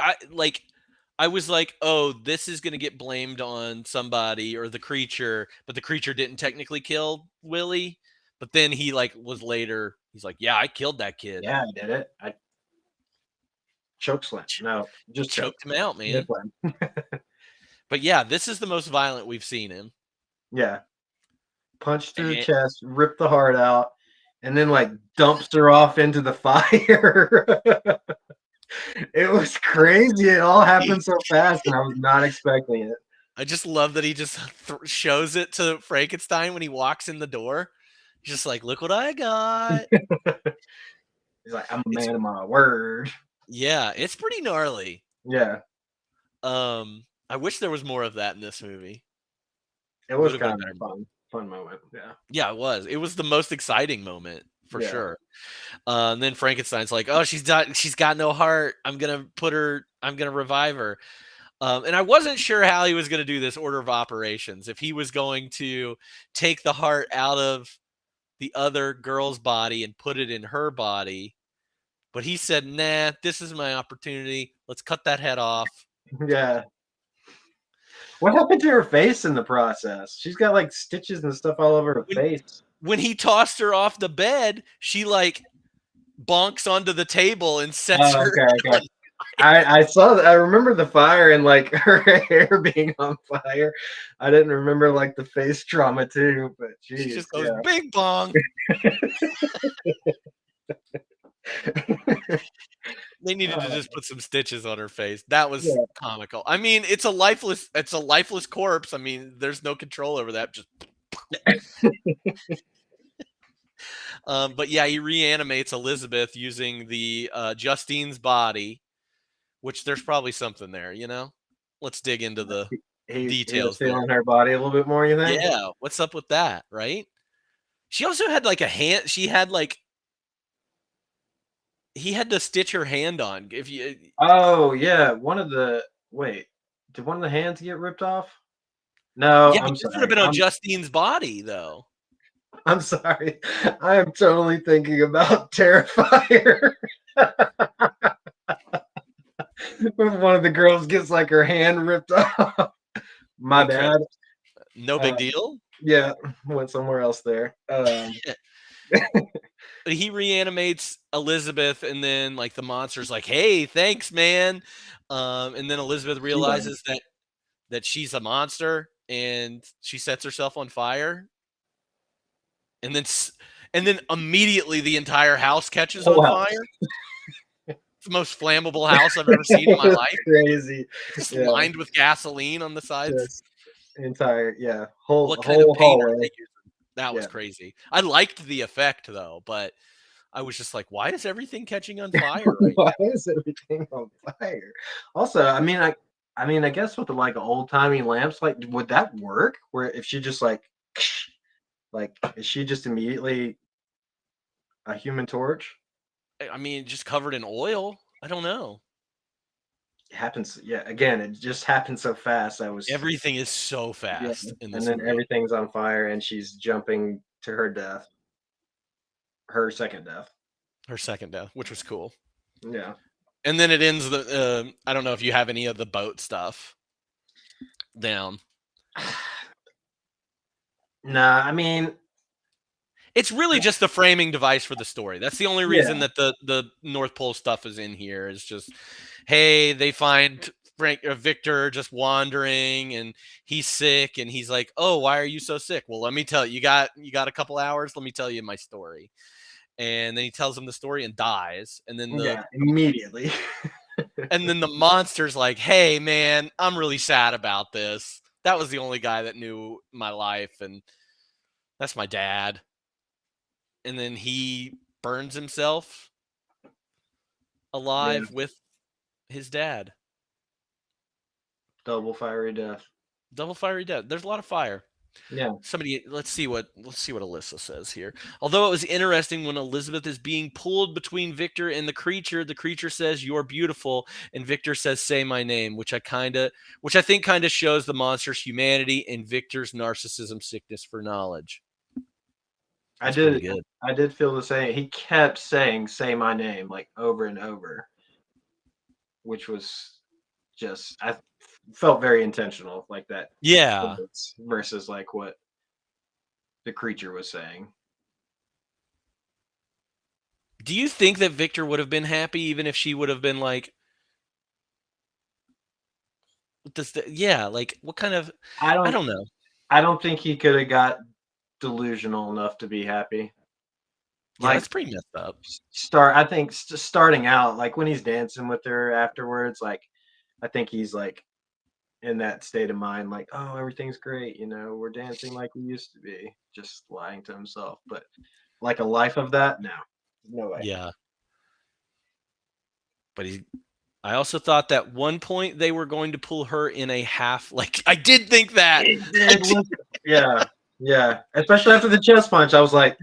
I was like, oh, this is gonna get blamed on somebody or the creature, but the creature didn't technically kill Willie. But then he like was later. He's like, yeah, I killed that kid. Yeah, I did it. I choke slam. No, just Choked him out, man. Slam. But yeah, this is the most violent we've seen him. Yeah. Punch to the chest, rip the heart out, and then like dumps her off into the fire. It was crazy. It all happened so fast, and I was not expecting it. I just love that he just shows it to Frankenstein when he walks in the door. He's just like, look what I got. He's like, I'm a man of my word. Yeah, it's pretty gnarly. Yeah. I wish there was more of that in this movie. It was kind of a fun moment. Yeah. Yeah, it was. It was the most exciting moment for sure. And then Frankenstein's like, "Oh, she's got no heart. I'm gonna revive her." And I wasn't sure how he was gonna do this order of operations. If he was going to take the heart out of the other girl's body and put it in her body, but he said, "Nah, this is my opportunity. Let's cut that head off." Yeah. What happened to her face in the process? She's got like stitches and stuff all over her face. When he tossed her off the bed, she like bonks onto the table and sets her. Okay. I saw that. I remember the fire and like her hair being on fire. I didn't remember like the face trauma too, but geez, she just goes big bong. They needed to just put some stitches on her face. That was comical. I mean, it's a lifeless corpse. I mean, there's no control over that. Just but yeah, he reanimates Elizabeth using the Justine's body, which there's probably something there, you know? Let's dig into the details. He was feeling her body a little bit more, you think? Yeah. What's up with that, right? She also had like a hand. She had like he had to stitch her hand on. If you Oh yeah, did one of the hands get ripped off? No, yeah, I'm this sorry. would have been on Justine's body though. I'm sorry. I am totally thinking about Terrifier. When one of the girls gets like her hand ripped off. My bad. No big deal. Yeah, went somewhere else there. But he reanimates Elizabeth, and then like the monster's like, "Hey, thanks, man." And then Elizabeth realizes that she's a monster, and she sets herself on fire. And then immediately the entire house catches on fire. It's the most flammable house I've ever seen in my life. Crazy. Just lined with gasoline on the sides. Just entire whole Kind of hallway. That was crazy. I liked the effect though, but I was just like, why is everything catching on fire? Why is everything on fire? Also, I mean, I guess with the like old timey lamps, like, would that work? Where if she just like, is she just immediately a Human Torch? I mean, just covered in oil. I don't know. It happens. Yeah. Again, it just happened so fast. Everything is so fast in this and then movie. everything's on fire, and she's jumping to her death. Her second death, which was cool. Yeah. And then it ends I don't know if you have any of the boat stuff down. Nah, I mean, it's really just the framing device for the story. That's the only reason that the North Pole stuff is in here. Is just, hey, they find Victor just wandering, and he's sick, and he's like, "Oh, why are you so sick?" Well, let me tell you. You got a couple hours. Let me tell you my story. And then he tells him the story and dies. Yeah, immediately. And then the monster's like, "Hey, man, I'm really sad about this. That was the only guy that knew my life, and that's my dad." And then he burns himself Yeah, alive with his dad. double fiery death. Double fiery death. There's a lot of fire. Yeah, Somebody, let's see what Alyssa says here. Although it was interesting when Elizabeth is being pulled between Victor and the creature says "You're beautiful," and Victor says "Say my name," which I think kind of shows the monster's humanity and Victor's narcissism sickness for knowledge. I That's pretty did. good. I did feel the same. He kept saying "Say my name" like over and over, which was just I felt very intentional, like that Yeah. versus like what the creature was saying. Do you think that Victor would have been happy even if she would have been like, like what kind of? I I don't. don't know. I don't think he could have got delusional enough to be happy. Yeah, Like that's pretty messed up. I think starting out, like when he's dancing with her afterwards, like I think he's like in that state of mind, like, oh, everything's great, we're dancing like we used to be, just lying to himself. But like a life of that, no way. Yeah, but I also thought that one point they were going to pull her in a half. Like I did think that. Yeah, yeah. Especially after the chest punch, I was like,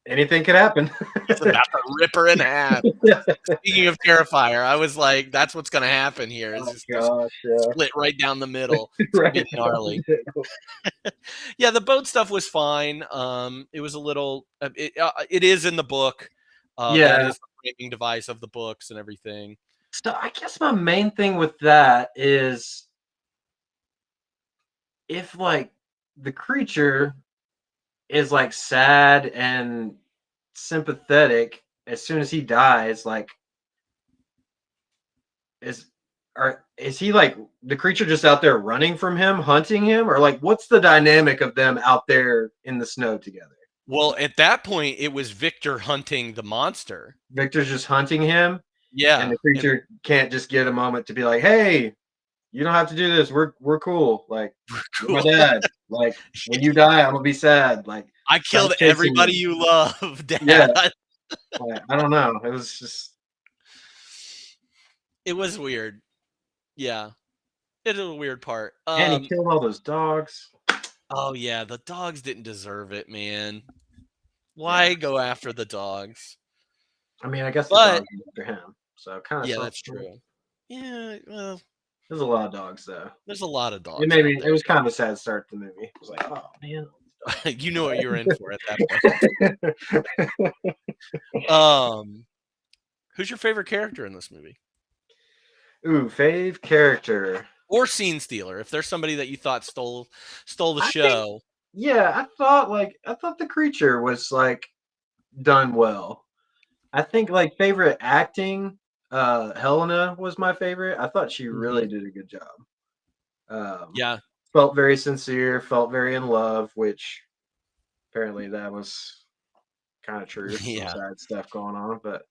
anything could happen. He's about to rip her in half. Yeah. Speaking of Terrifier, I was like, that's what's going to happen here. Is Oh just gosh, yeah. split right down the middle. It's gonna Right. be gnarly. Yeah, the boat stuff was fine. It was a little. It is in the book. That Yeah. is the framing device of the books and everything. So I guess my main thing with that is if like the creature is like sad and sympathetic as soon as he dies, like is he like the creature just out there running from him, hunting him, or like what's the dynamic of them out there in the snow together? Well, at that point, it was Victor hunting the monster. Victor's just hunting him, Yeah, and the creature can't just get a moment to be like, "Hey, you don't have to do this. We're cool. Like, you're my dad. Like, when you die, I'm gonna be sad. Like, I killed chasing everybody you." you love, Dad. Yeah. Like, I don't know. It was just It was weird. Yeah, it is a weird part. and he killed all those dogs. Oh yeah, the dogs didn't deserve it, man. Why go after the dogs? I mean, I guess the But dogs were after him. So kind of yeah, that's true. Yeah, well, There's a lot of dogs though. there's a lot of dogs. It was kind of a sad start to the movie. It was like, oh man. You knew what you were in for at that point. Who's your favorite character in this movie? Ooh, fave character. Or scene stealer, if there's somebody that you thought stole the I show. I thought the creature was like done well. I think like favorite acting, Helena was my favorite. I thought she really did a good job. Yeah. Felt very sincere, felt very in love, which apparently that was kind of true. Yeah. Some sad stuff going on, but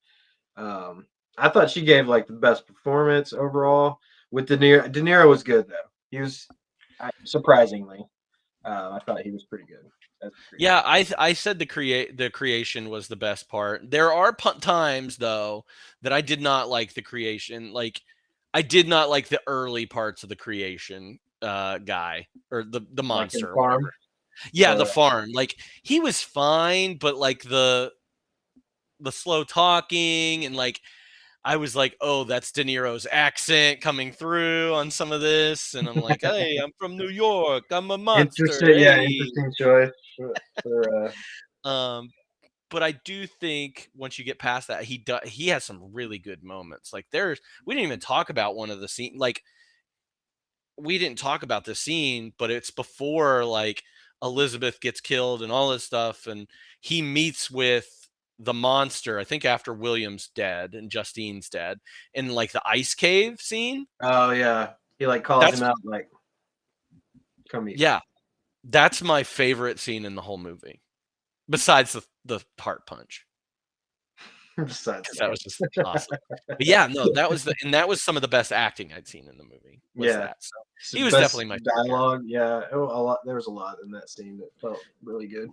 I thought she gave like the best performance overall. With De Niro, De Niro was good though. He was surprisingly, I thought he was pretty good. Yeah, I said the creation was the best part. There are times though that I did not like the creation. Like I did not like the early parts of the creation guy or the monster. Like farm? Yeah, the farm. Like he was fine, but like the slow talking and like I was like, oh, that's De Niro's accent coming through on some of this, and I'm like, hey, I'm from New York. I'm a monster. Interesting, hey. yeah, interesting choice. But I do think once you get past that, he has some really good moments. Like we didn't even talk about one of the scene. Like we didn't talk about the scene, but it's before like Elizabeth gets killed and all this stuff, and he meets with the monster, I think after William's dead and Justine's dead, in like the ice cave scene. Oh yeah, he like calls him out like, "Come eat." Yeah, that's my favorite scene in the whole movie, besides the heart punch. Besides Because that was just awesome. But yeah, no, that was some of the best acting I'd seen in the movie. Was that? So he was best definitely my favorite. dialogue. Yeah, a lot. There was a lot in that scene that felt really good.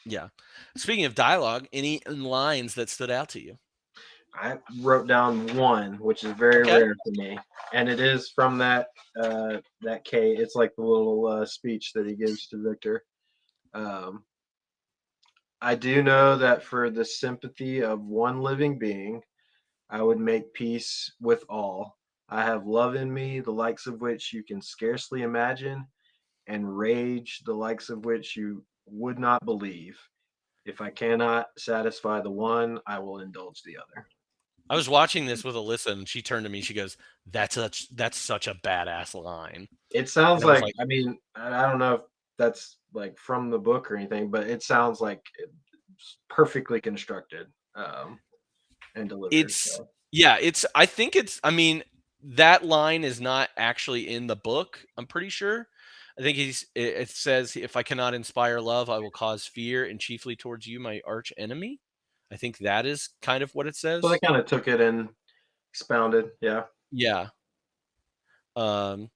Yeah. Speaking of dialogue, any lines that stood out to you? I wrote down one, which is very Okay. rare for me, and it is from that K. It's like the little speech that he gives to Victor. I do know that for the sympathy of one living being, I would make peace with all. I have love in me, the likes of which you can scarcely imagine, and rage, the likes of which you would not believe. If I cannot satisfy the one, I will indulge the other. I was watching this with Alyssa, and she turned to me. She goes, that's such a badass line." It sounds And I was like, like, I mean, I don't know if that's like from the book or anything, but it sounds like it's perfectly constructed and delivered. it's So. yeah, I think I mean, that line is not actually in the book, I'm pretty sure. I think it says, "If I cannot inspire love, I will cause fear, and chiefly towards you, my arch enemy." I think that is kind of what it So they says. kind of took it and expounded. Yeah. Yeah. Um,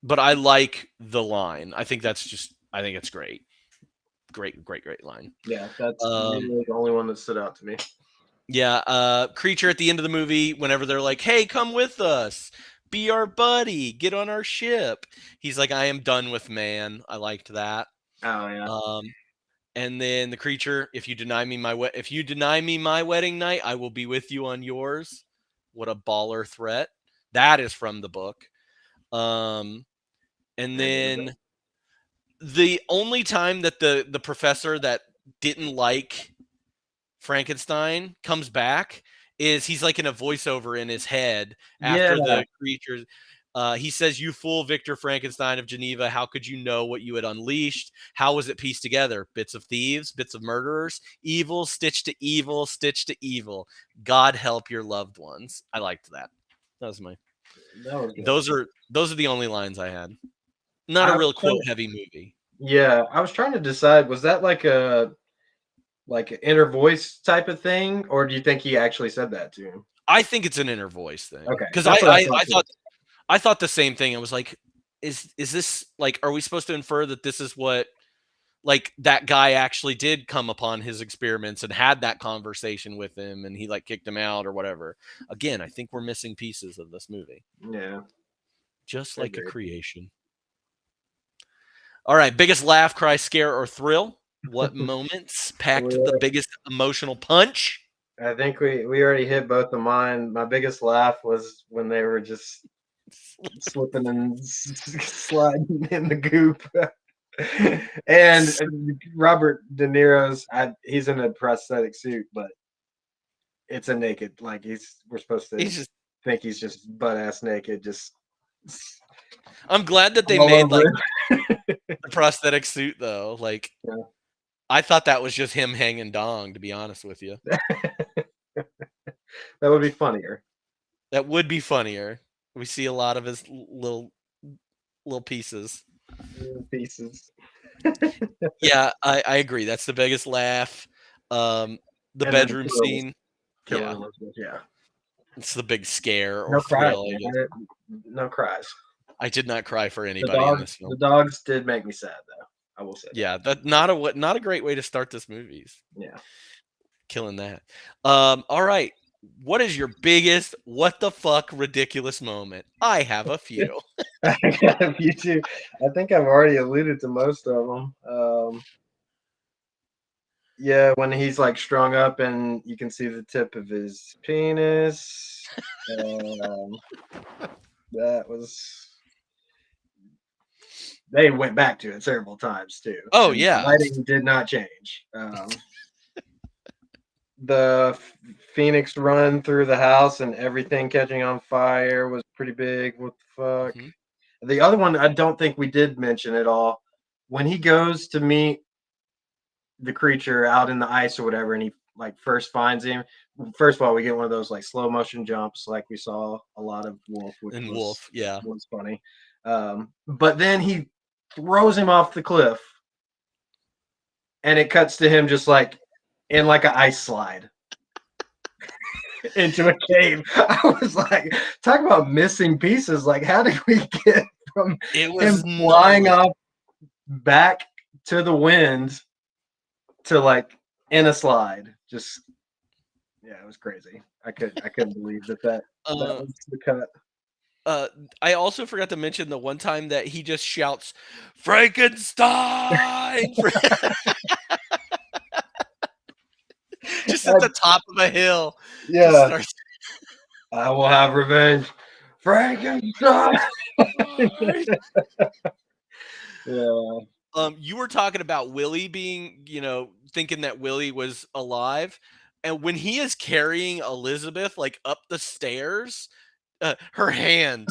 but I like the line. I think it's great. Great line. Yeah. That's Um, really the only one that stood out to me. yeah, Creature at the end of the movie, whenever they're like, "Hey, come with us. Be our buddy. Get on our ship." He's like, "I am done with man." I liked that. Oh, yeah. And then the Creature, if you deny me my wedding night, I will be with you on yours. What a baller threat. That is from the book. And then the only time that the professor that didn't like Frankenstein comes back is he's like in a voiceover in his head Yeah. after the creatures. He says, "You fool, Victor Frankenstein of Geneva. How could you know what you had unleashed? How was it pieced together? Bits of thieves, bits of murderers, evil stitched to evil, stitched to evil. God help your loved ones." I liked that. That was my. That was good. Those are the only lines I had. Not I a real was trying quote heavy movie. Yeah, I was trying to decide, was that like an inner voice type of thing, or do you think he actually said that to him? I think it's an inner voice thing. Okay, Because that's what I thought. I thought the same thing. I was like, is this like, are we supposed to infer that this is what like that guy actually did come upon his experiments and had that conversation with him and he like kicked him out or whatever? Again, I think we're missing pieces of this movie. Yeah, Just I like a agree. creation. All right, biggest laugh, cry, scare, or thrill? What moments packed the biggest emotional punch? I think we already hit both of mine. My biggest laugh was when they were just slipping and sliding in the goop. And Robert De Niro's, he's in a prosthetic suit, but it's a naked, like we're supposed to think he's just butt ass naked. Just I'm glad that they made like the prosthetic suit though. Like, yeah. I thought that was just him hanging dong, to be honest with you. That would be funnier. That would be funnier. We see a lot of his little pieces. Pieces. Yeah, I agree. That's the biggest laugh. The bedroom scene. Yeah. It's the big scare or thrill. No cries. I did not cry for anybody in this film. The dogs did make me sad, though. I will say. Yeah, that not a great way to start this movie. Yeah, killing that. All right. What is your biggest what the fuck ridiculous moment? I have a few. I got a few too. I think I've already alluded to most of them. Yeah, when he's like strung up and you can see the tip of his penis. That was. They went back to it several times too. Oh, and yeah. the lighting did not change. The Phoenix run through the house and everything catching on fire was pretty big. What the fuck? Mm-hmm. The other one I don't think we did mention at all. When he goes to meet the creature out in the ice or whatever, and he like first finds him. First of all, we get one of those like slow motion jumps, like we saw a lot of Wolf, which And was Wolf, yeah. was funny. But then he throws him off the cliff, and it cuts to him just like in like an ice slide into a cave. I was like, talk about missing pieces. Like, how did we get from It him was flying gnarly. off back to the wind to like in a slide? Just yeah, it was crazy. I couldn't believe that Uh, was the cut. I also forgot to mention the one time that he just shouts, Frankenstein! Just at the top of a hill. Just Yeah, starts. I will have revenge. Frankenstein. Yeah. You were talking about Willie being, thinking that Willie was alive. And when he is carrying Elizabeth like up the stairs, her hand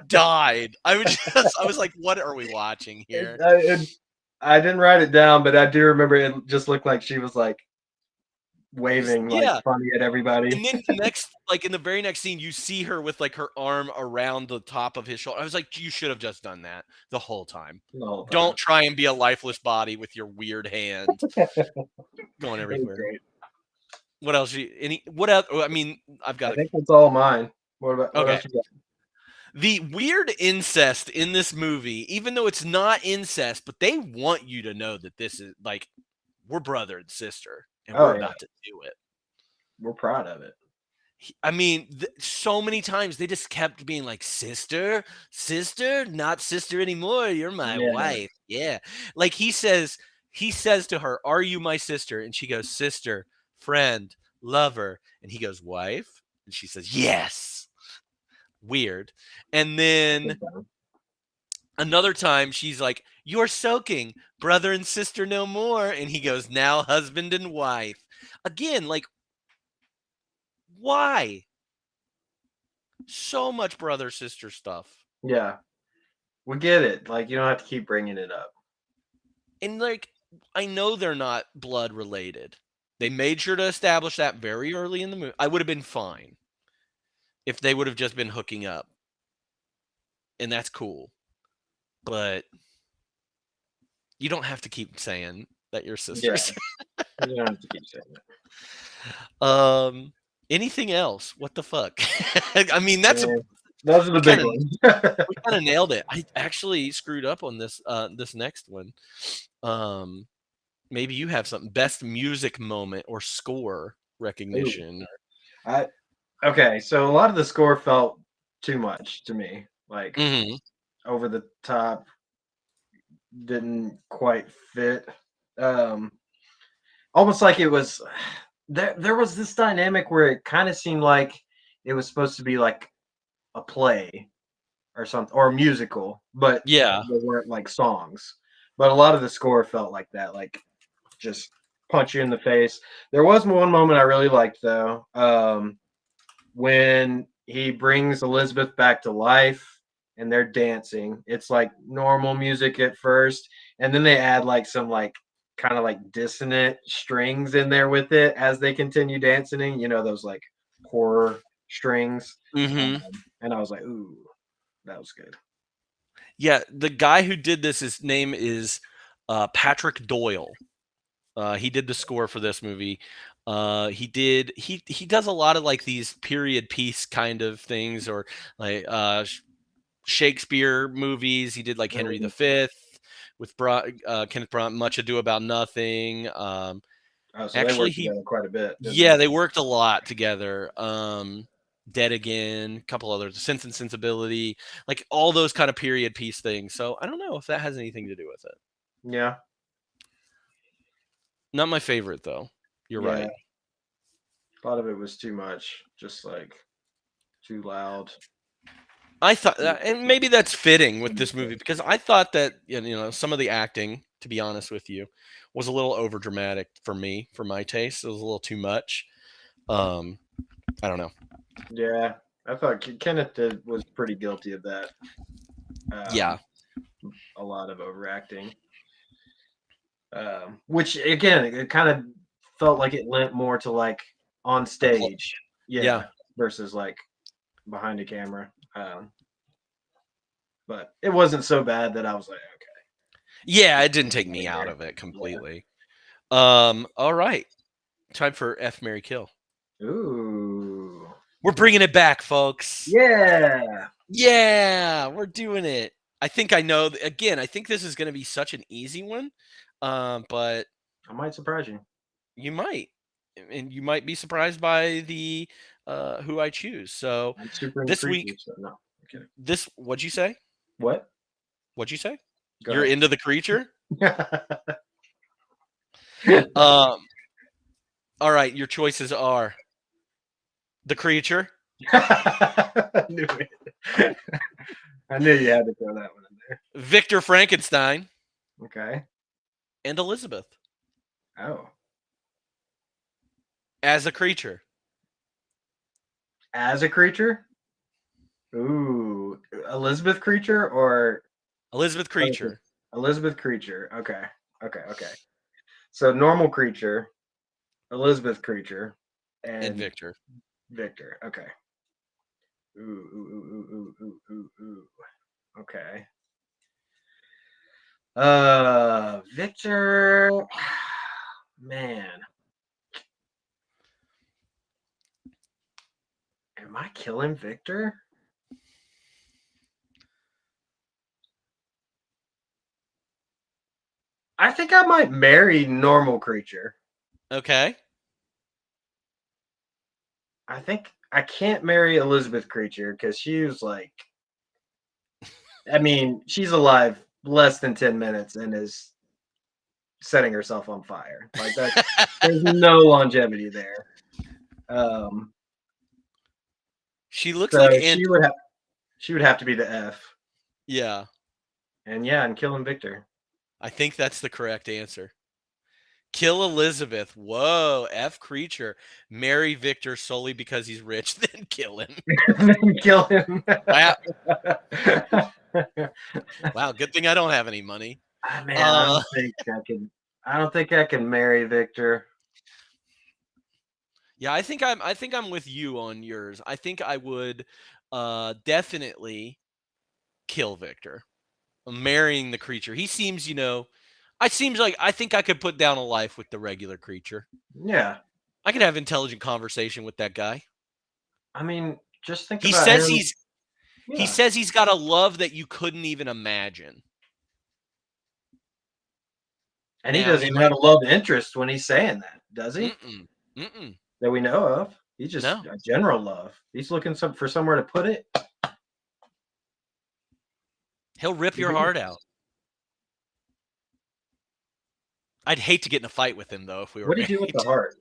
died. I was like, what are we watching here? I didn't write it down, but I do remember it just looked like she was like waving like Yeah. funny at everybody. And then in the very next scene, you see her with like her arm around the top of his shoulder. I was like, you should have just done that the whole time. Don't try and be a lifeless body with your weird hand going everywhere. Great. What else? What else? I mean, I've got. I think that's all mine. What else you got? The weird incest in this movie, even though it's not incest, but they want you to know that this is like we're brother and sister, and we're about to do it. We're proud of it. I mean, so many times they just kept being like, sister, not sister anymore. You're my wife. Yeah. Like he says to her, are you my sister? And she goes, sister, friend, lover. And he goes, wife? And she says, yes. Weird. And then another time she's like, you're soaking, brother and sister no more. And he goes, now husband and wife. Again, like, why? So much brother sister stuff. Yeah. We get it. Like, you don't have to keep bringing it up. And like, I know they're not blood related. They made sure to establish that very early in the movie. I would have been fine if they would have just been hooking up. And that's cool. But you don't have to keep saying that you're sisters. Yeah. You don't have to keep saying that. Anything else? What the fuck? I mean, those are the big ones. We kind of nailed it. I actually screwed up on this this next one. Maybe you have something. Best music moment or score recognition. Okay, so a lot of the score felt too much to me. Like over the top, didn't quite fit. Almost like it was there was this dynamic where it kind of seemed like it was supposed to be like a play or something or a musical, but yeah, they weren't like songs. But a lot of the score felt like that, like just punch you in the face. There was one moment I really liked though, when he brings Elizabeth back to life and they're dancing. It's like normal music at first, and then they add like some like kind of like dissonant strings in there with it as they continue dancing. You know, those like horror strings. And I was like, ooh, that was good. Yeah, the guy who did this, his name is Patrick Doyle. He did the score for this movie. He does a lot of like these period piece kind of things, or like Shakespeare movies. He did like Henry V with Kenneth Branagh, Much Ado About Nothing. So actually, they worked together quite a bit. They worked a lot together. Dead Again, a couple others, Sense and Sensibility, like all those kind of period piece things. So I don't know if that has anything to do with it. Yeah. Not my favorite though. You're right. A lot of it was too much, just like too loud. I thought, and maybe that's fitting with this movie, because I thought that some of the acting, to be honest with you, was a little over dramatic for me, for my taste. It was a little too much. I don't know. Yeah, I thought Kenneth was pretty guilty of that. A lot of overacting, which again, it kind of felt like it lent more to like on stage, Yeah. versus like behind a camera. But it wasn't so bad that I was like, okay. Yeah, it didn't take me out of it completely. All right. Time for F Mary Kill. Ooh. We're bringing it back, folks. Yeah. Yeah, we're doing it. I think I know. Again, I think this is going to be such an easy one, but I might surprise you. you might, and you might be surprised by the who I choose. So I'm super into this week, creatures, so no. Okay. what'd you say? What? What'd you say? Go You're ahead. into the creature. I All right, your choices are the creature, knew it. I knew you had to throw that one in there. Victor Frankenstein, Okay. and Elizabeth Oh. as a creature. As a creature? Ooh. Elizabeth creature or Elizabeth creature. Elizabeth creature. Okay. Okay. So normal creature, Elizabeth creature, And and Victor. Victor. Okay. Ooh. Okay. Victor. Man. Am I killing Victor? I think I might marry normal creature. Okay. I think I can't marry Elizabeth creature because she was like, I mean, she's alive less than 10 minutes and is setting herself on fire. Like that, there's no longevity there. She looks like So Aunt. she would have to be the F. Yeah, And killing Victor. I think that's the correct answer. Kill Elizabeth. Whoa, F creature. Marry Victor solely because he's rich, then kill him. Kill him. Wow. Wow, good thing I don't have any money. Man, I don't think I can. I don't think I can marry Victor. Yeah, I think I'm with you on yours. I think I would definitely kill Victor. Marrying the creature. He seems, I seems like I think I could put down a life with the regular creature. Yeah, I could have intelligent conversation with that guy. I mean, just think He about says him. he Yeah, says he's got a love that you couldn't even imagine. and he Now doesn't he even might have a love interest when he's saying that, does he? Mm-mm. That we know of. He's just No. a general love. He's looking for somewhere to put it. He'll rip your heart out. I'd hate to get in a fight with him though if we were What did you do with married. the heart?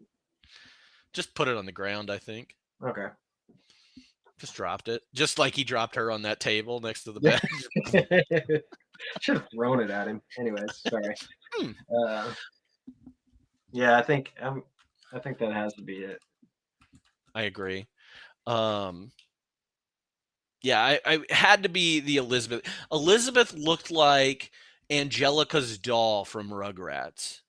Just put it on the ground, I think. Okay. Just dropped it. Just like he dropped her on that table next to the bed. Should have thrown it at him. Anyways, sorry. Hmm. Yeah, I think that has to be it. I agree. Yeah, I had to be the Elizabeth. Elizabeth looked like Angelica's doll from Rugrats.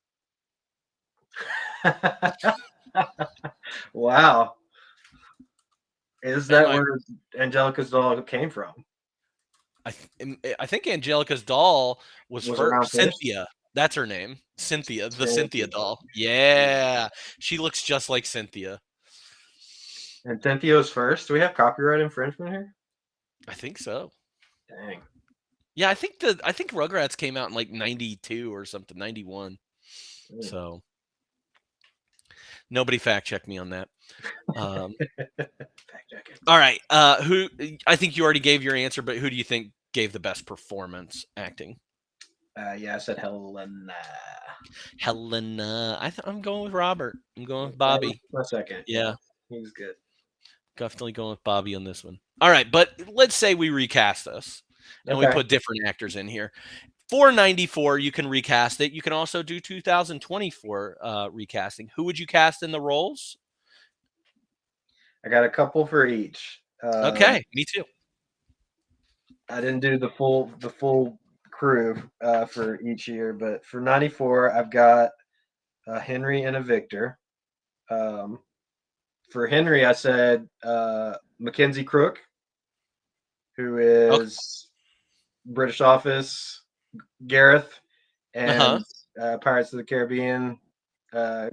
Wow. Is that where Angelica's doll came from? I think Angelica's doll was around first. Cynthia. That's her name. Cynthia, the Cynthia doll. Yeah. She looks just like Cynthia. And Cynthia's first? Do we have copyright infringement here? I think so. Dang. Yeah, I think Rugrats came out in like 92 or something, 91. So nobody fact check me on that. Fact check it. All right. Who I think you already gave your answer, but who do you think gave the best performance acting? Yeah, I said Helena. Helena. I'm going with Robert. I'm going with Bobby. For a second. Yeah. He was good. Definitely going with Bobby on this one. All right, but let's say we recast this and we put different actors in here. For 94, you can recast it. You can also do 2024 recasting. Who would you cast in the roles? I got a couple for each. Okay, me too. I didn't do the full crew for each year, but for 94, I've got a Henry, and a Victor. Um, for Henry, I said Mackenzie Crook, who Okay. is British Office Gareth Uh-huh. and Pirates of the Caribbean, uh,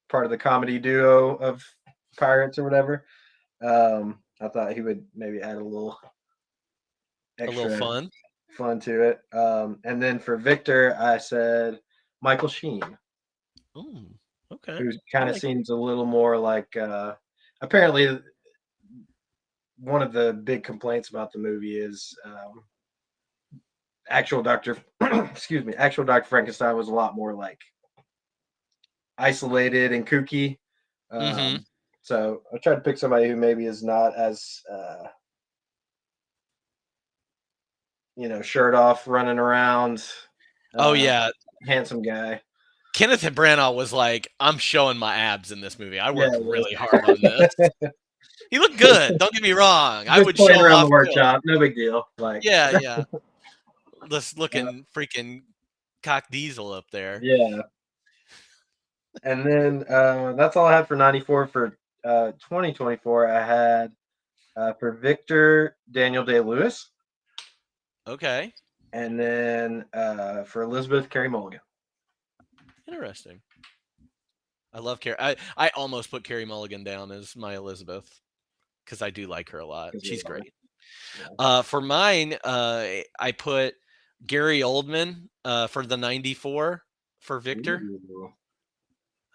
part of the comedy duo of pirates or whatever. I thought he would maybe add a little A little extra fun. fun to it. And then for Victor, I said Michael Sheen, Ooh, okay. who I kind of like it. seems a little more like. Apparently, one of the big complaints about the movie is actual Doctor. Excuse me, actual Doctor Frankenstein was a lot more like isolated and kooky. Mm-hmm. So I tried to pick somebody who maybe is not as shirt off, running around, Oh uh, yeah. handsome guy. Kenneth Branagh was like, I'm showing my abs in this movie. I Yeah, worked it really hard on this. is. He looked good. Don't get me wrong. I Just would playing show him around off the too. workshop, no big deal. Like, Yeah, yeah. Just uh, looking freaking cock diesel up there. yeah. And then that's all I had for 94. For 2024, I had for Victor Daniel Day Lewis, Okay. and then for Elizabeth Carey Mulligan. Interesting. I love Carrie. I almost put Carrie Mulligan down as my Elizabeth because I do like her a lot. 'Cause She's you're great. yeah. For mine, I put Gary Oldman for the 94 for Victor. Ooh,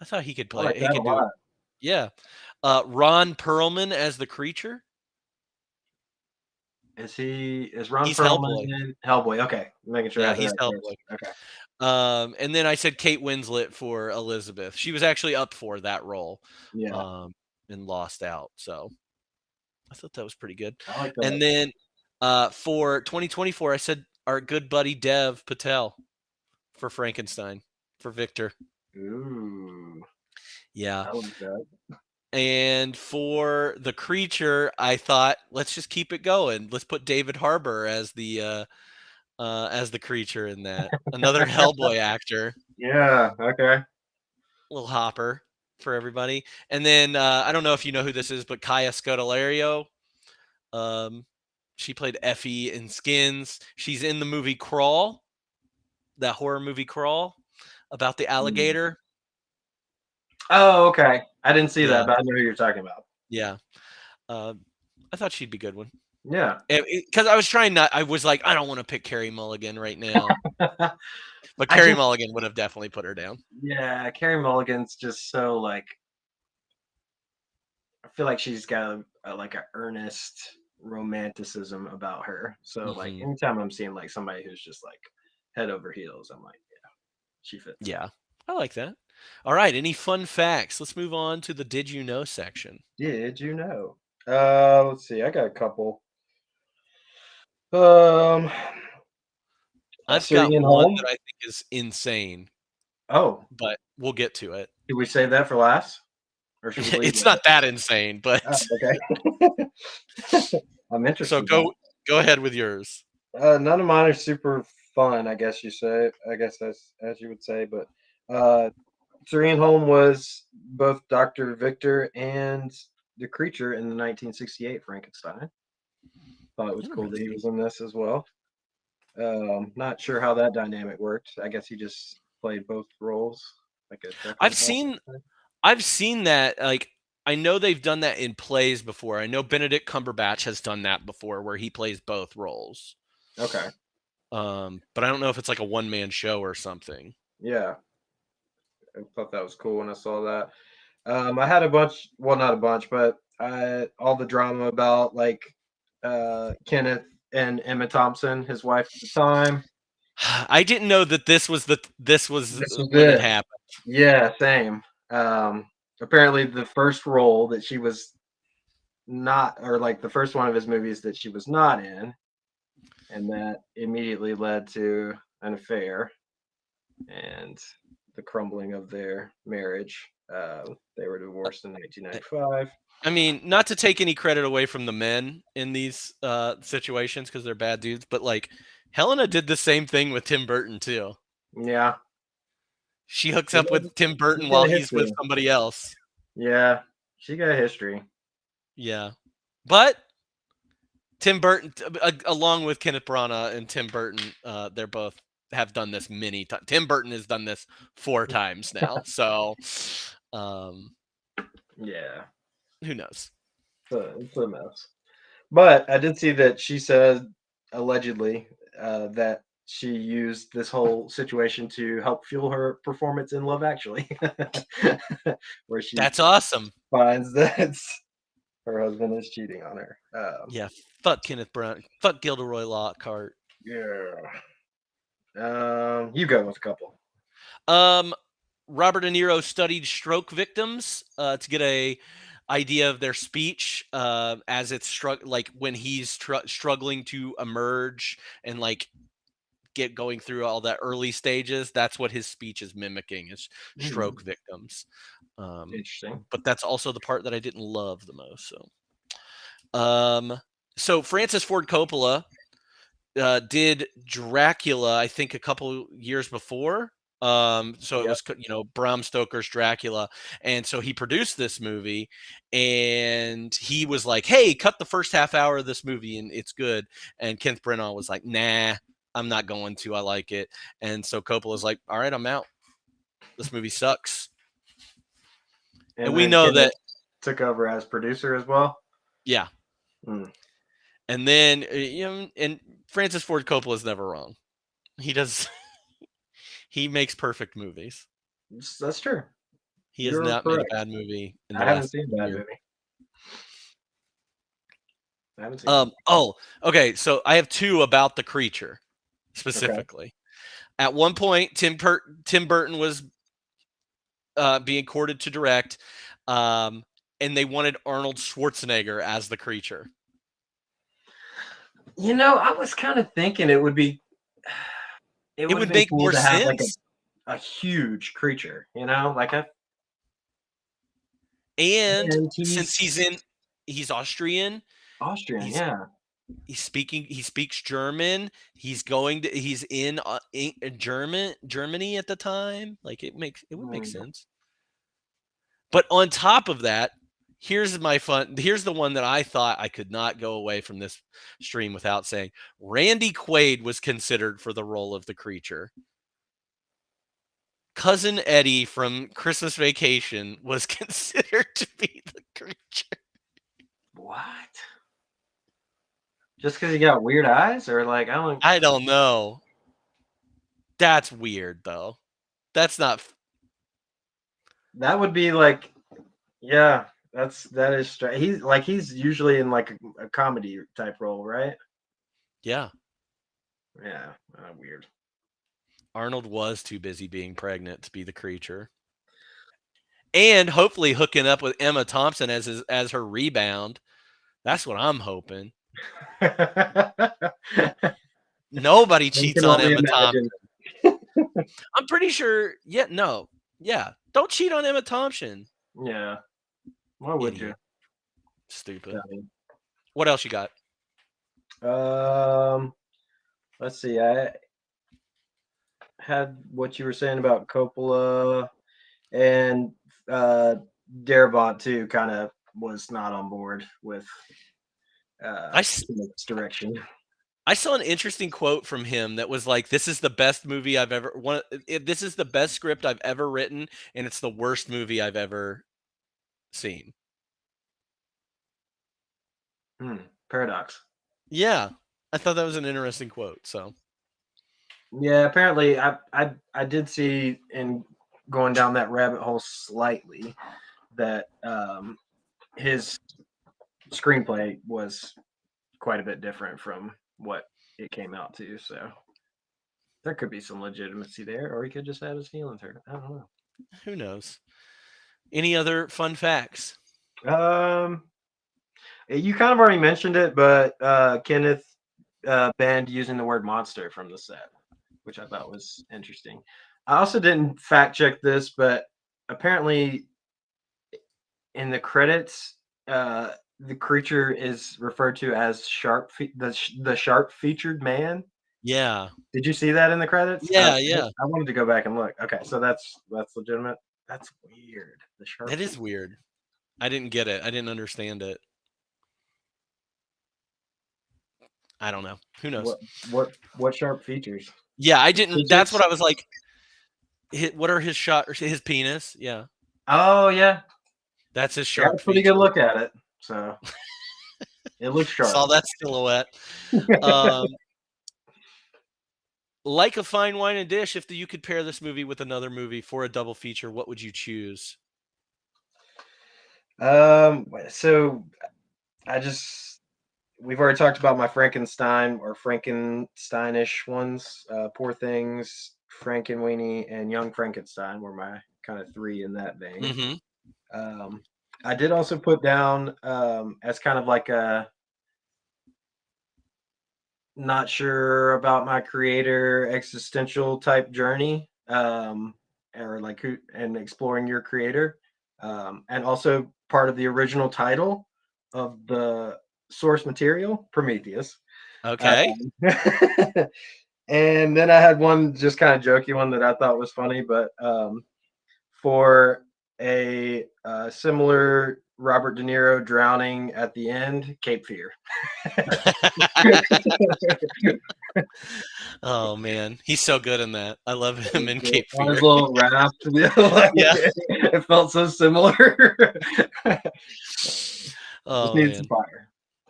I thought he could I play like it. He that a could do it. lot. Yeah. Ron Perlman as the creature. Is Ron He's Perlman Hellboy. in Hellboy? Okay, making sure I Yeah, have the he's right Hellboy. person. Okay. And then I said Kate Winslet for Elizabeth. She was actually up for that role, Yeah, and lost out. So I thought that was pretty good. I like that. And then for 2024, I said our good buddy Dev Patel for Frankenstein for Victor. Ooh, Yeah. I like that. And for the creature, I thought let's just keep it going. Let's put David Harbour as the creature in that. Another Hellboy actor. Yeah. Okay. Little hopper for everybody. And then I don't know if you know who this is, but Kaya Scodelario. Um, she played Effie in Skins. She's in the movie Crawl, that horror movie Crawl about the Hmm. alligator. Oh, okay. I didn't see Yeah, that, but I know who you're talking about. yeah. Uh, I thought she'd be a good one. Yeah. Because I was trying not, I was like, I don't want to pick Carrie Mulligan right now, but I Carrie just Mulligan would have definitely put her down. yeah, Carrie Mulligan's just so like I feel like she's got like a earnest romanticism about her. So like Hmm. anytime I'm seeing like somebody who's just like head over heels, I'm like, yeah, she fits. Yeah, I like that. All right, any fun facts? Let's move on to the Did You Know section. Did you know? Let's see. I got a couple. Um, I've got Syrian one home. that I think is insane, Oh, but we'll get to it. did we save that for last, or should we leave It's that? not that insane, but Oh, okay. I'm so interested now. go ahead with yours. None of mine are super fun, I guess you say. I guess that's as you would say, but Syrian home was both Dr. Victor and the creature in the 1968 Frankenstein. Thought it was cool that he Interesting. was in this as well. Not sure how that dynamic worked. I guess he just played both roles, like a Jekyll I've and Hyde. seen I've seen that, like, I know they've done that in plays before. I know Benedict Cumberbatch has done that before where he plays both roles. Okay, But I don't know if it's like a one-man show or something. yeah, I thought that was cool when I saw that. I had a bunch, well, not a bunch, but all the drama about like Kenneth and Emma Thompson, his wife at the time. I didn't know that this was This was when it it. happened. Yeah, same. Apparently, the first role that she was not, or like the first one of his movies that she was not in, and that immediately led to an affair and the crumbling of their marriage. They were divorced in 1995. I mean, not to take any credit away from the men in these situations because they're bad dudes, but like Helena did the same thing with Tim Burton too. Yeah, She hooks up with Tim Burton She's while got a he's with history. somebody else. Yeah, she got a history. Yeah. But Tim Burton, along with Kenneth Branagh and Tim Burton, they're both have done this many times. Tim Burton has done this 4 times now. So, Yeah, who knows? it's a mess. But I did see that she said allegedly that she used this whole situation to help fuel her performance in Love Actually, where she That's awesome. finds that her husband is cheating on her. Yeah. Fuck Kenneth Branagh. Fuck Gilderoy Lockhart. Yeah. You go with a couple. Robert De Niro studied stroke victims to get a idea of their speech as it's like when he's struggling to emerge and like get going through all that early stages. That's what his speech is mimicking is stroke victims. Interesting. But that's also the part that I didn't love the most. So Francis Ford Coppola did Dracula, I think, a couple years before. So it Yep. was, Bram Stoker's Dracula. And so he produced this movie and he was like, hey, cut the first half hour of this movie and it's good. And Kenneth Branagh was like, nah, I'm not going to. I like it. And so Coppola's like, all right, I'm out. This movie sucks. And we then know Kenneth that. took over as producer as well. Yeah. And then, and Francis Ford Coppola is never wrong. He does. He makes perfect movies. That's true. He has not made a bad movie in the I haven't last seen a bad year. movie. I haven't seen Okay. So I have 2 about the creature specifically. At one point, Tim Burton was being courted to direct, and they wanted Arnold Schwarzenegger as the creature. I was kind of thinking it would be. It It would would have been make cool more to have like sense. a huge creature, like a. And since he's he's Austrian. Austrian, He's yeah. he speaks German. He's in Germany at the time. Like it would make sense. But on top of that, here's the one that I thought I could not go away from this stream without saying. Randy Quaid was considered for the role of the creature. Cousin Eddie from Christmas Vacation was considered to be the creature. What? Just because he got weird eyes, or like I don't know. That's weird, though. That's not. That would be like, yeah. That is strange. He's usually in like a comedy type role, right? Yeah. Yeah, weird. Arnold was too busy being pregnant to be the creature. And hopefully hooking up with Emma Thompson as her rebound. That's what I'm hoping. Nobody cheats on Emma Thompson. I'm pretty sure. Yeah, no. Yeah. Don't cheat on Emma Thompson. Yeah. Why would you? Stupid. What else you got? Let's see. I had what you were saying about Coppola and Darabont too. Kind of was not on board with this direction. I saw an interesting quote from him that was like, "This is the best movie I've ever. This is the best script I've ever written, and it's the worst movie I've ever seen." Paradox. Yeah, I thought that was an interesting quote. So, yeah, apparently, I did see in going down that rabbit hole slightly that his screenplay was quite a bit different from what it came out to. So there could be some legitimacy there, or he could just have his feelings hurt. I don't know. Who knows? Any other fun facts? You kind of already mentioned it, but Kenneth banned using the word monster from the set, which I thought was interesting. I also didn't fact check this, but apparently in the credits, the creature is referred to as the sharp featured man, Yeah. Did you see that in the credits? Yeah, yeah. I wanted to go back and look. Okay, so that's legitimate. That's weird. The sharp. That is weird. I didn't get it. I didn't understand it. I don't know. Who knows? What sharp features? Yeah, I didn't. That's Digits? what I was like. What are his shot? His penis? Yeah, Oh yeah, that's his I got a sharp pretty feature. good look at it. So it looks sharp. Saw that silhouette. Like a fine wine and dish, if you could pair this movie with another movie for a double feature, what would you choose? So we've already talked about my Frankenstein or Frankensteinish ones. Poor Things, Frankenweenie, and Young Frankenstein were my kind of three in that vein. Mm-hmm. I did also put down as kind of like a not sure about my creator existential type journey, or like who and exploring your creator, and also part of the original title of the source material, Prometheus. Okay. And then I had one just kind of jokey one that I thought was funny, but for a similar Robert De Niro drowning at the end, Cape Fear. Oh man, he's so good in that. I love him in Cape On his Fear. little raft. Yeah. It felt so similar. Oh Just needs man. some fire.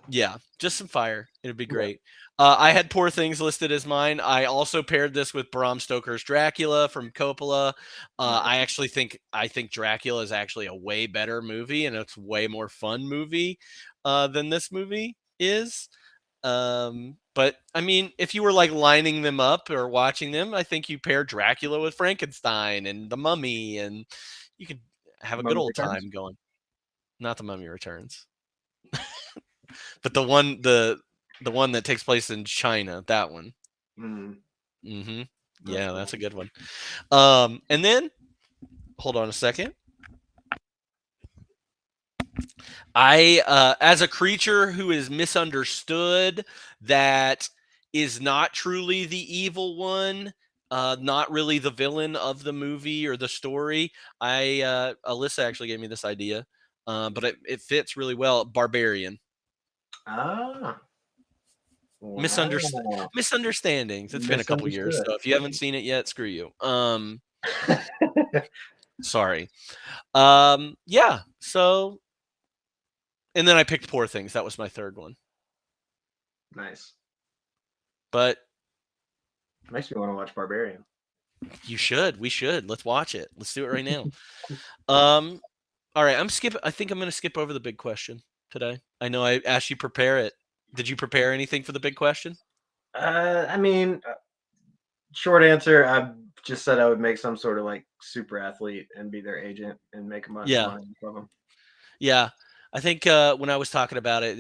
Yeah, just some fire. It'd be Yeah. great. I had Poor Things listed as mine. I also paired this with Bram Stoker's Dracula from Coppola. Nice. I think Dracula is actually a way better movie, and it's way more fun movie than this movie is. But I mean, if you were like lining them up or watching them, I think you pair Dracula with Frankenstein and The Mummy, and you could have a good Mummy old Returns? time going. Not The Mummy Returns, but the one that takes place in China, that one. Mm, Mm-hmm. that's Yeah, cool. that's a good one. And then hold on a second. As a creature who is misunderstood, that is not truly the evil one, not really the villain of the movie or the story. Alyssa actually gave me this idea, but it fits really well. Barbarian. Ah. Misunderstood Wow. misunderstandings. It's been a couple years, Misunderstood. so if you haven't seen it yet, screw you. Sorry. Yeah. So, and then I picked Poor Things. That was my third one. Nice. But Makes me want to watch Barbarian. you should. We should. Let's watch it. Let's do it right now. All right. I think I'm going to skip over the big question today. I know I asked you prepare it. Did you prepare anything for the big question? I mean, short answer, I just said I would make some sort of like super athlete and be their agent and make a bunch of Yeah. money from them. Yeah. I think when I was talking about it,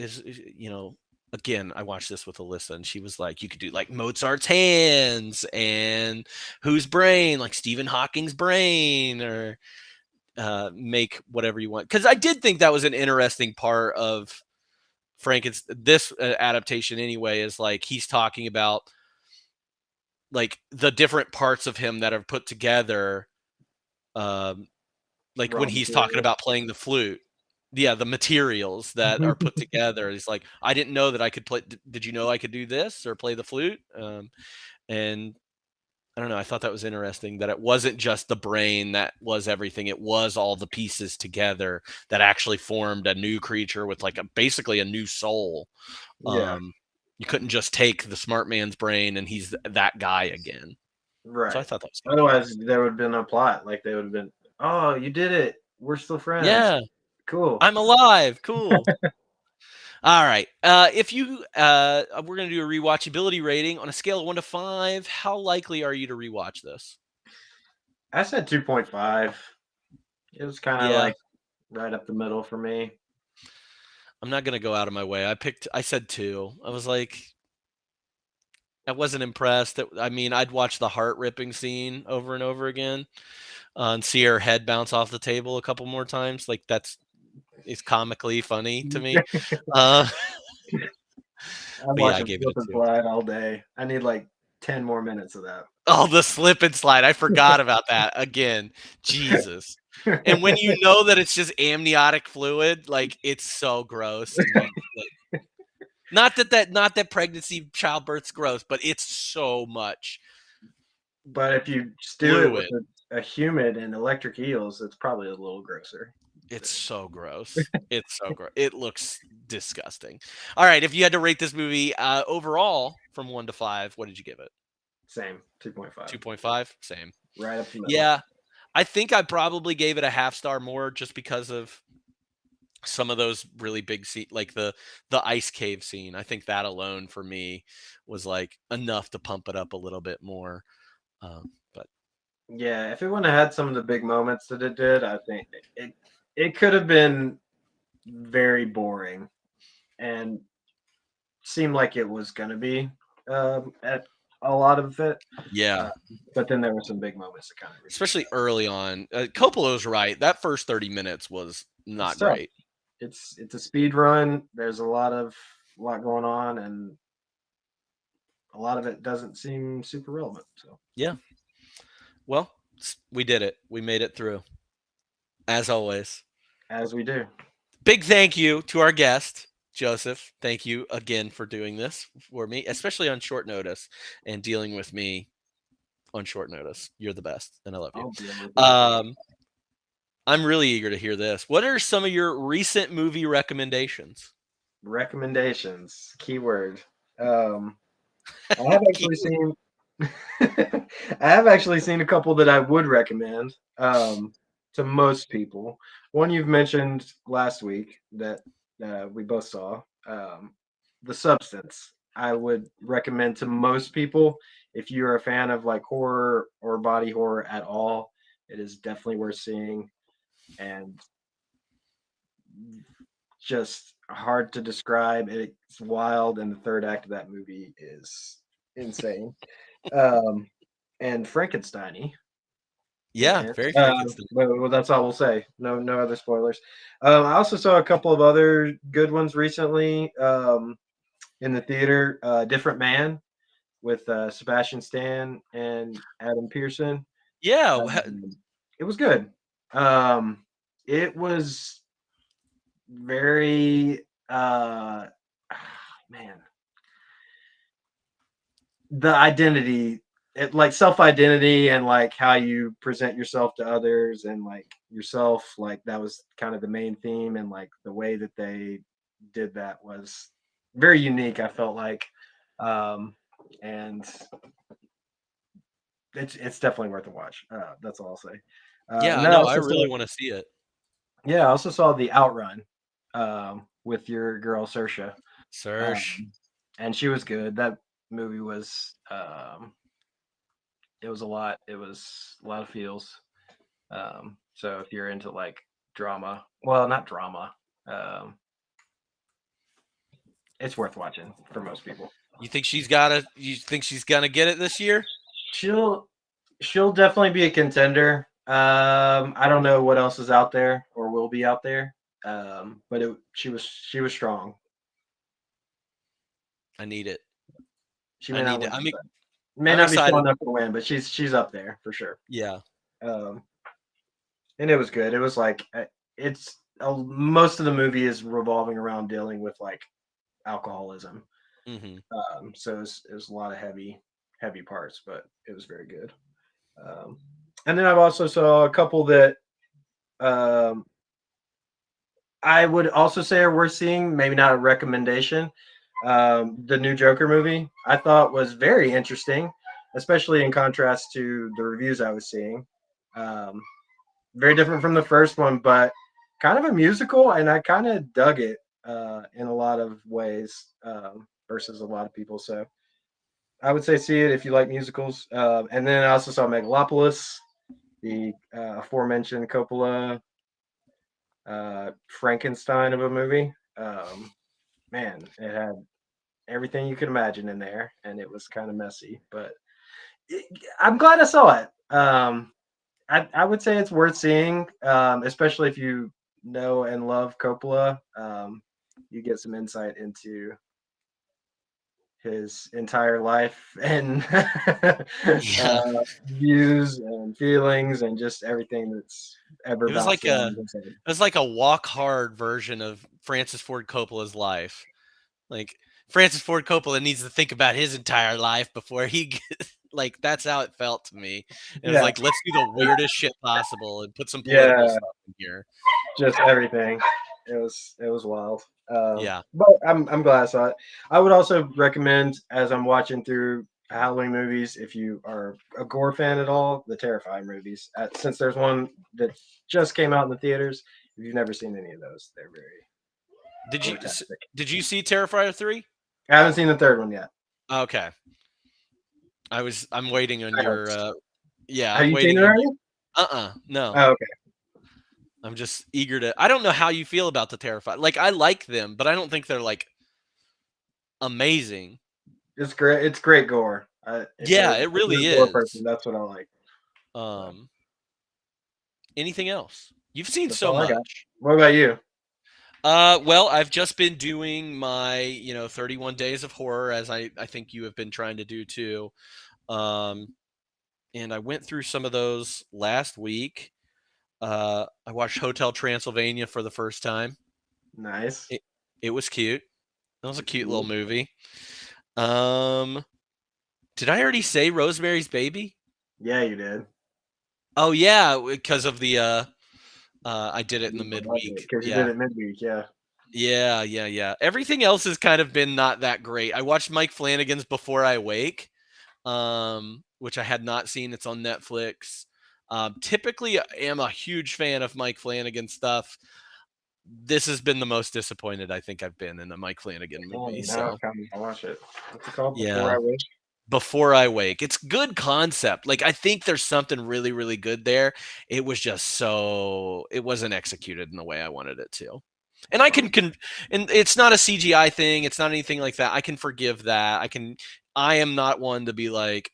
again, I watched this with Alyssa, and she was like, you could do like Mozart's hands and whose brain, like Stephen Hawking's brain, or make whatever you want. Because I did think that was an interesting part of this adaptation anyway, is like he's talking about like the different parts of him that are put together, like Raw when he's talking material. about playing the flute. Yeah, the materials that are put together. He's like, I didn't know that I could play. Did you know I could do this or play the flute? And I don't know. I thought that was interesting that it wasn't just the brain that was everything. It was all the pieces together that actually formed a new creature with like basically a new soul. Yeah. You couldn't just take the smart man's brain and he's that guy again. Right. So I thought that was good. Otherwise, there would have been no plot. Like they would have been, oh, you did it. We're still friends. Yeah, Cool. I'm alive. Cool. All right. If you we're gonna do a rewatchability rating on a scale of 1 to 5. How likely are you to rewatch this? I said 2.5. It was kind of Yeah. like right up the middle for me. I'm not gonna go out of my way. I said 2. I was like, I wasn't impressed. I mean, I'd watch the heart ripping scene over and over again, and see her head bounce off the table a couple more times. Like it's comically funny to me. I'm But yeah, I watching gave it Flip a and 2. Slide all day. I need like 10 more minutes of that. Oh, the slip and slide. I forgot about that again. Jesus. And when you know that it's just amniotic fluid, like it's so gross. And you, like, not that pregnancy, childbirth's gross, but it's so much But if you just do it with fluid. a humid and electric eels, it's probably a little grosser. It's so gross. It's so gross. It looks disgusting. All right, if you had to rate this movie overall from 1 to 5, what did you give it? Same, 2.5. 2.5? Same. Right up the middle. Yeah. I think I probably gave it a half star more just because of some of those really big like the ice cave scene. I think that alone for me was like enough to pump it up a little bit more. But Yeah, if it wouldn't have had some of the big moments that it did, I think it could have been very boring and seemed like it was gonna be at a lot of it. yeah, But then there were some big moments that kind of especially early on. Coppola's right. That first 30 minutes was not tough. great. It's a speed run. There's a lot going on, and a lot of it doesn't seem super relevant. So Yeah. Well, we did it. We made it through. As always. as we do. Big thank you to our guest, Joseph. Thank you again for doing this for me, especially on short notice and dealing with me on short notice. You're the best, and I love you. I'll deal with it. I'm really eager to hear this. What are some of your recent movie recommendations? Recommendations, keyword. I have actually seen I have actually seen a couple that I would recommend to most people. One you've mentioned last week that we both saw, The Substance. I would recommend to most people if you're a fan of like horror or body horror at all. It is definitely worth seeing, and just hard to describe. It's wild, and the third act of that movie is insane. And Frankenstein-y. Yeah, Yeah. very Frankenstein. Well, that's all we'll say. No other spoilers. I also saw a couple of other good ones recently in the theater. Different Man with Sebastian Stan and Adam Pearson. Yeah, It was good. It was very man, the identity, like self-identity and like how you present yourself to others and like yourself, like that was kind of the main theme, and like the way that they did that was very unique, I felt like. And it's definitely worth a watch. That's all I'll say. yeah, And I then I know. I also really saw, want to see it. yeah, I also saw The Outrun with your girl Saoirse. Serge. And she was good. That movie was it was a lot. It was a lot of feels. So if you're into like drama, well, not drama, it's worth watching for most people. You think she's gonna get it this year? She'll definitely be a contender. I don't know what else is out there or will be out there. But she was strong. I need it. She may not win, I'm may not be excited. strong enough to win, but she's up there for sure. Yeah. And it was good. It was like it's most of the movie is revolving around dealing with like alcoholism. Mm-hmm. So it was a lot of heavy parts, but it was very good. And then I've also saw a couple that I would also say are worth seeing. Maybe not a recommendation. The new Joker movie I thought was very interesting, especially in contrast to the reviews I was seeing. Very different from the first one, but kind of a musical, and I kind of dug it in a lot of ways versus a lot of people. So I would say see it if you like musicals. And then I also saw Megalopolis, the aforementioned Coppola Frankenstein of a movie. Man, it had everything you could imagine in there, and it was kind of messy, but I'm glad I saw it. I would say it's worth seeing, especially if you know and love Coppola. You get some insight into his entire life and Yeah. views and feelings and just everything that's ever It was bounced like around his head. a walk hard version of Francis Ford Coppola's life. Like Francis Ford Coppola needs to think about his entire life before he gets, like that's how it felt to me. It was Yeah, like let's do the weirdest shit possible and put some political yeah, stuff in here. just everything. It was wild. Yeah. But I'm glad I saw it. I would also recommend, as I'm watching through Halloween movies, if you are a gore fan at all, the Terrifying movies. Since there's one that just came out in the theaters, if you've never seen any of those, they're very Did you s- gore-tastic. did you see Terrifier 3? I haven't seen the third one yet. Okay. I'm waiting on I hope your so. yeah, Have I'm you seen it waiting on already? no. Oh, okay. I'm just eager to I don't know how you feel about the Terrifier. Like I like them, but I don't think they're like amazing. It's great. It's great gore. Yeah, it If you're really a gore is. person, that's what I like. So, Um anything else? You've seen that's so all I got. much. What about you? Well, I've just been doing my, 31 days of horror as I think you have been trying to do too. Um, and I went through some of those last week. I watched Hotel Transylvania for the first time. Nice. It it was cute. That was a It's cute little cute. movie. Um, did I already say Rosemary's Baby? Yeah, you did. Oh yeah, because of the I did it in the midweek. Because you did Yeah. it midweek. Yeah. Yeah, yeah, yeah. Everything else has kind of been not that great. I watched Mike Flanagan's Before I Wake, which I had not seen. It's on Netflix. Typically, I am a huge fan of Mike Flanagan stuff. This has been the most disappointed I think I've been in a Mike Flanagan movie. Now So, it's time to watch it. What's it called? Before yeah, I Wish. Before I Wake. It's good concept. Like, I think there's something really, really good there. It was just it wasn't executed in the way I wanted it to. And and it's not a CGI thing. It's not anything like that. I can forgive that. I am not one to be like,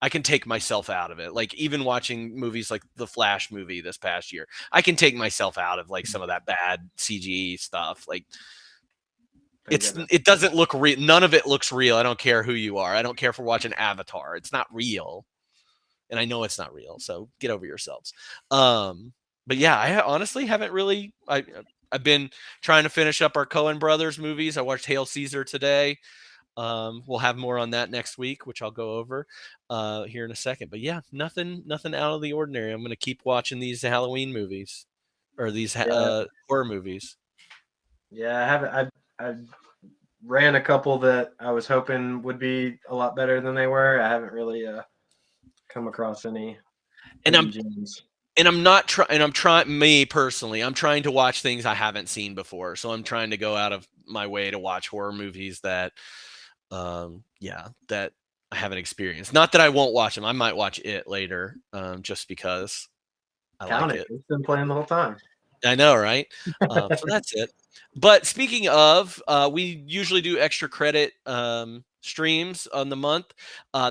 I can take myself out of it. Like even watching movies like the Flash movie this past year, I can take myself out of like some of that bad CG stuff. Like Thank goodness. it doesn't look real. None of it looks real. I don't care who you are. I don't care if we're watching Avatar. It's not real. And I know it's not real. So get over yourselves. But yeah, I honestly haven't really I've been trying to finish up our Coen brothers movies. I watched Hail Caesar today. We'll have more on that next week, which I'll go over here in a second. But yeah, nothing out of the ordinary. I'm going to keep watching these Halloween movies or these Yeah. horror movies. Yeah, I haven't. I ran a couple that I was hoping would be a lot better than they were. I haven't really come across any And hidden I'm gems. and I'm not trying. And I'm trying. Me personally, I'm trying to watch things I haven't seen before. So I'm trying to go out of my way to watch horror movies that, that I haven't experienced. Not that I won't watch them. I might watch it later, just because I Count like it. it. It's been playing the whole time. I know, right? So that's it. But speaking of, we usually do extra credit streams on the month.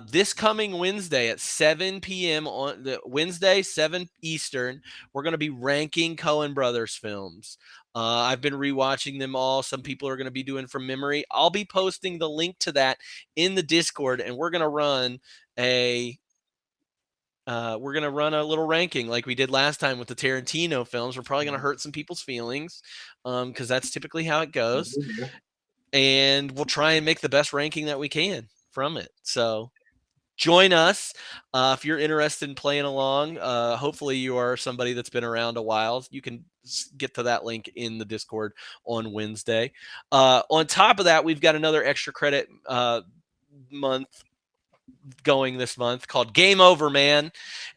This coming Wednesday at 7 p.m. on the Wednesday, 7 Eastern, we're going to be ranking Coen Brothers films. I've been rewatching them all. Some people are going to be doing from memory. I'll be posting the link to that in the Discord, and we're going to run a little ranking like we did last time with the Tarantino films. We're probably going to hurt some people's feelings because that's typically how it goes. And we'll try and make the best ranking that we can from it. So join us if you're interested in playing along. Hopefully you are somebody that's been around a while. You can get to that link in the Discord on Wednesday. On top of that, we've got another extra credit month going this month called Game Over Man,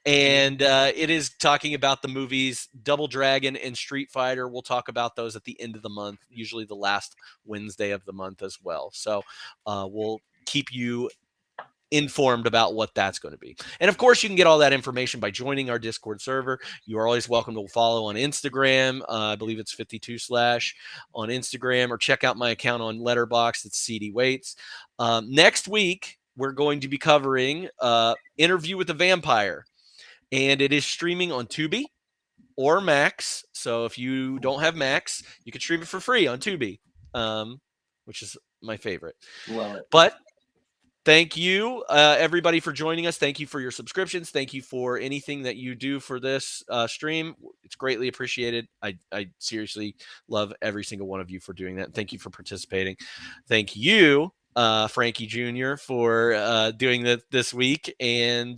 and it is talking about the movies Double Dragon and Street Fighter. We'll talk about those at the end of the month, usually the last Wednesday of the month as well. So we'll keep you informed about what that's going to be. And of course, you can get all that information by joining our Discord server. You are always welcome to follow on Instagram. I believe it's 52/ on Instagram, or check out my account on Letterboxd. It's CD Waits. Next week, we're going to be covering Interview with the Vampire, and it is streaming on Tubi or Max. So if you don't have Max, you can stream it for free on Tubi, which is my favorite. Love it. But Thank you, everybody, for joining us. Thank you for your subscriptions. Thank you for anything that you do for this stream. It's greatly appreciated. I seriously love every single one of you for doing that. Thank you for participating. Thank you, Frankie Jr., for doing that this week. And